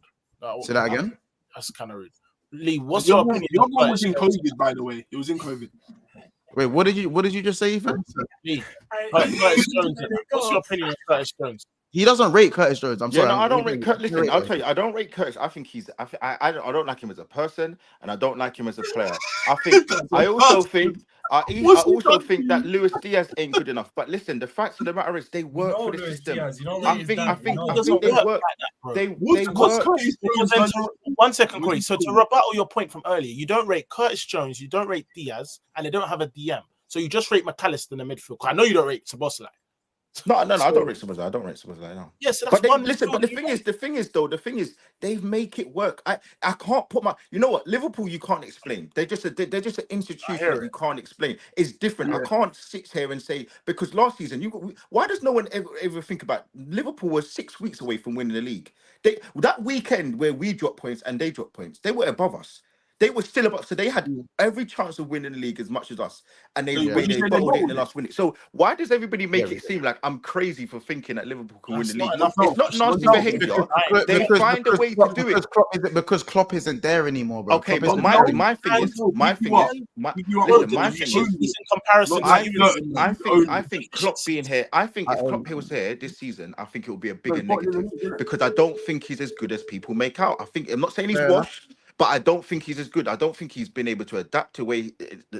Say that again. That's kind of rude. Lee, what's your opinion? Your one was in COVID, by the way. It was in COVID. Wait, what did you just say, Ethan? Lee, Curtis Jones. What's your opinion of Curtis Jones? He doesn't rate Curtis Jones. I'm sorry. No, I don't rate Curtis. Listen, I'll tell you, I don't rate Curtis. I think I don't like him as a person, and I don't like him as a player. I also think I also think that Luis Diaz ain't good enough. But listen, the facts of the matter is they work for the Luis system. Diaz, you don't I rate think his they dad. work. They Because work. Curtis Jones, 1 second, Corey. So to rebuttal your point from earlier, you don't rate Curtis Jones, you don't rate Diaz, and they don't have a DM. So you just rate McAllister in the midfield. I know you don't rate Szoboszlai. No, I don't rate Szoboszlai. I don't rate Szoboszlai. No. Yeah, so that's But one. listen. But the thing is, they make it work. I can't put my. You know what? Liverpool, you can't explain. They're just an institution that you can't explain. It's different. I can't sit here and say because last season why does no one ever think about Liverpool was 6 weeks away from winning the league? That weekend where we dropped points and they dropped points, they were above us. They were still above, so they had every chance of winning the league as much as us, and they bottled it in the last minute. So why does everybody make it seem like I'm crazy for thinking that Liverpool can win the league? It's not nasty behaviour. They find a way to do it. Because Klopp isn't there anymore, bro. Okay, but my thing is, I think Klopp being here. I think if Klopp was here this season, I think it would be a bigger negative because I don't think he's as good as people make out. I'm not saying he's washed. But I don't think he's as good. I don't think he's been able to adapt to way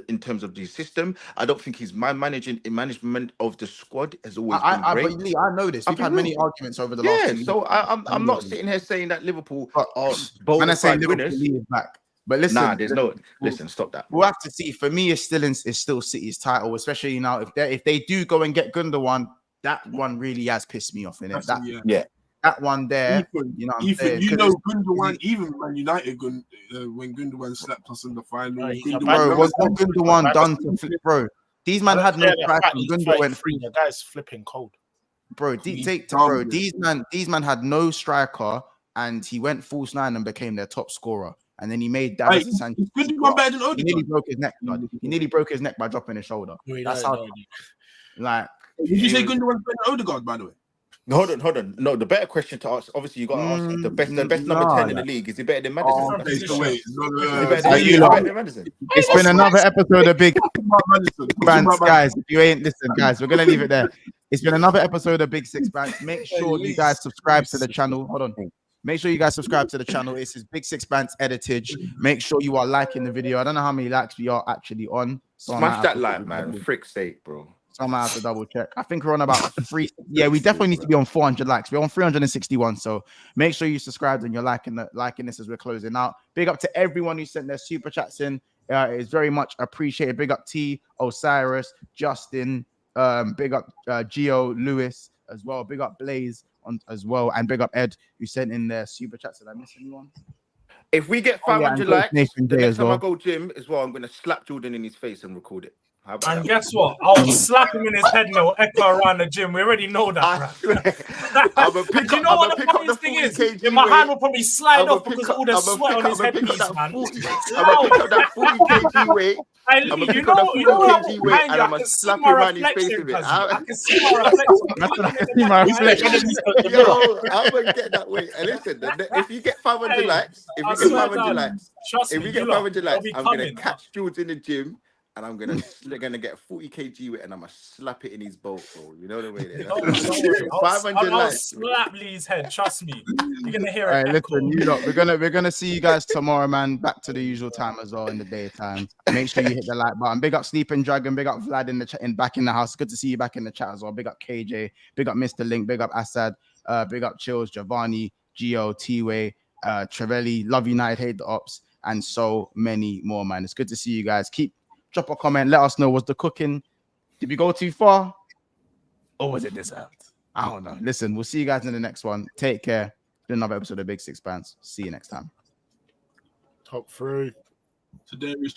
in terms of the system. I don't think his management of the squad has always been great. But Lee, I know this. We've had many arguments over the last 2 years. So I'm not sitting here saying that Liverpool are bona fide winners. Is back. But listen, listen, stop that. We'll have to see. For me, it's still City's title, especially now if they do go and get Gundo, that one really has pissed me off in it. That one there, you know what I'm saying? You know, Gundogan, even Man United, when Gundogan slapped us in the final. Bro, what Gundogan done to flip, bro? These man had no striker. Gundo went free. The guy's flipping cold. Bro, these man had no striker, and he went false nine and became their top scorer. And then he made David Sanchez. He nearly broke his neck. He nearly broke his neck by dropping his shoulder. That's how. Like, did you say Gundogan's better than Odegaard, by the way? Hold on. No, the better question to ask. Obviously, you got to ask the best number 10 in the league. Is he better than Maddison? It's been another episode of Big Bands, guys. If you ain't guys, we're gonna leave it there. It's been another episode of Big Six Bands. Make sure you guys subscribe to the channel. Hold on. Make sure you guys subscribe to the channel. This is Big Six Bands editage. Make sure you are liking the video. I don't know how many likes we are actually on. Smash that like, man. Frick's sake, bro. So I might have to double check. I think we're on about 3. Yeah, we definitely need to be on 400 likes. We're on 361. So make sure you subscribe and you're liking this as we're closing out. Big up to everyone who sent their super chats in. It is very much appreciated. Big up T, Osiris, Justin. Big up Gio, Lewis as well. Big up Blaze as well, and big up Ed who sent in their super chats. Did I miss anyone? If we get 500 likes, the next time I go gym as well, I'm gonna slap Jordan in his face and record it. And guess what? I'll slap him in his head and it'll echo around the gym. We already know that. Do you know what the funniest thing is? My hand will probably slide off because of all the sweat on his headpiece, man. I'm gonna pick up that 40 kg weight. I'm gonna pick up that 40 kg weight and I'm gonna slap him around his face with it. I can see my reflection. Yo, I'm gonna get that weight. And listen, if you get 500 likes, I'm gonna catch George in the gym. And I'm gonna get a 40 kg weight and I'm gonna slap it in his boat, bro. You know the way there. 500 likes. Slap Lee's head. Trust me. You're gonna hear it. All right, listen, we're gonna see you guys tomorrow, man. Back to the usual time as well in the daytime. Make sure you hit the like button. Big up Sleeping Dragon. Big up Vlad in the chat and back in the house. Good to see you back in the chat as well. Big up KJ. Big up Mr. Link. Big up Assad. Big up Chills, Giovanni, Gio, T-Way, Trevelli. Love United. Hate the Ops, and so many more, man. It's good to see you guys. Drop a comment. Let us know. Was the cooking? Did we go too far? Or was it deserved? I don't know. Listen, we'll see you guys in the next one. Take care. Another episode of Big Six Bands. See you next time. Top 3. Today is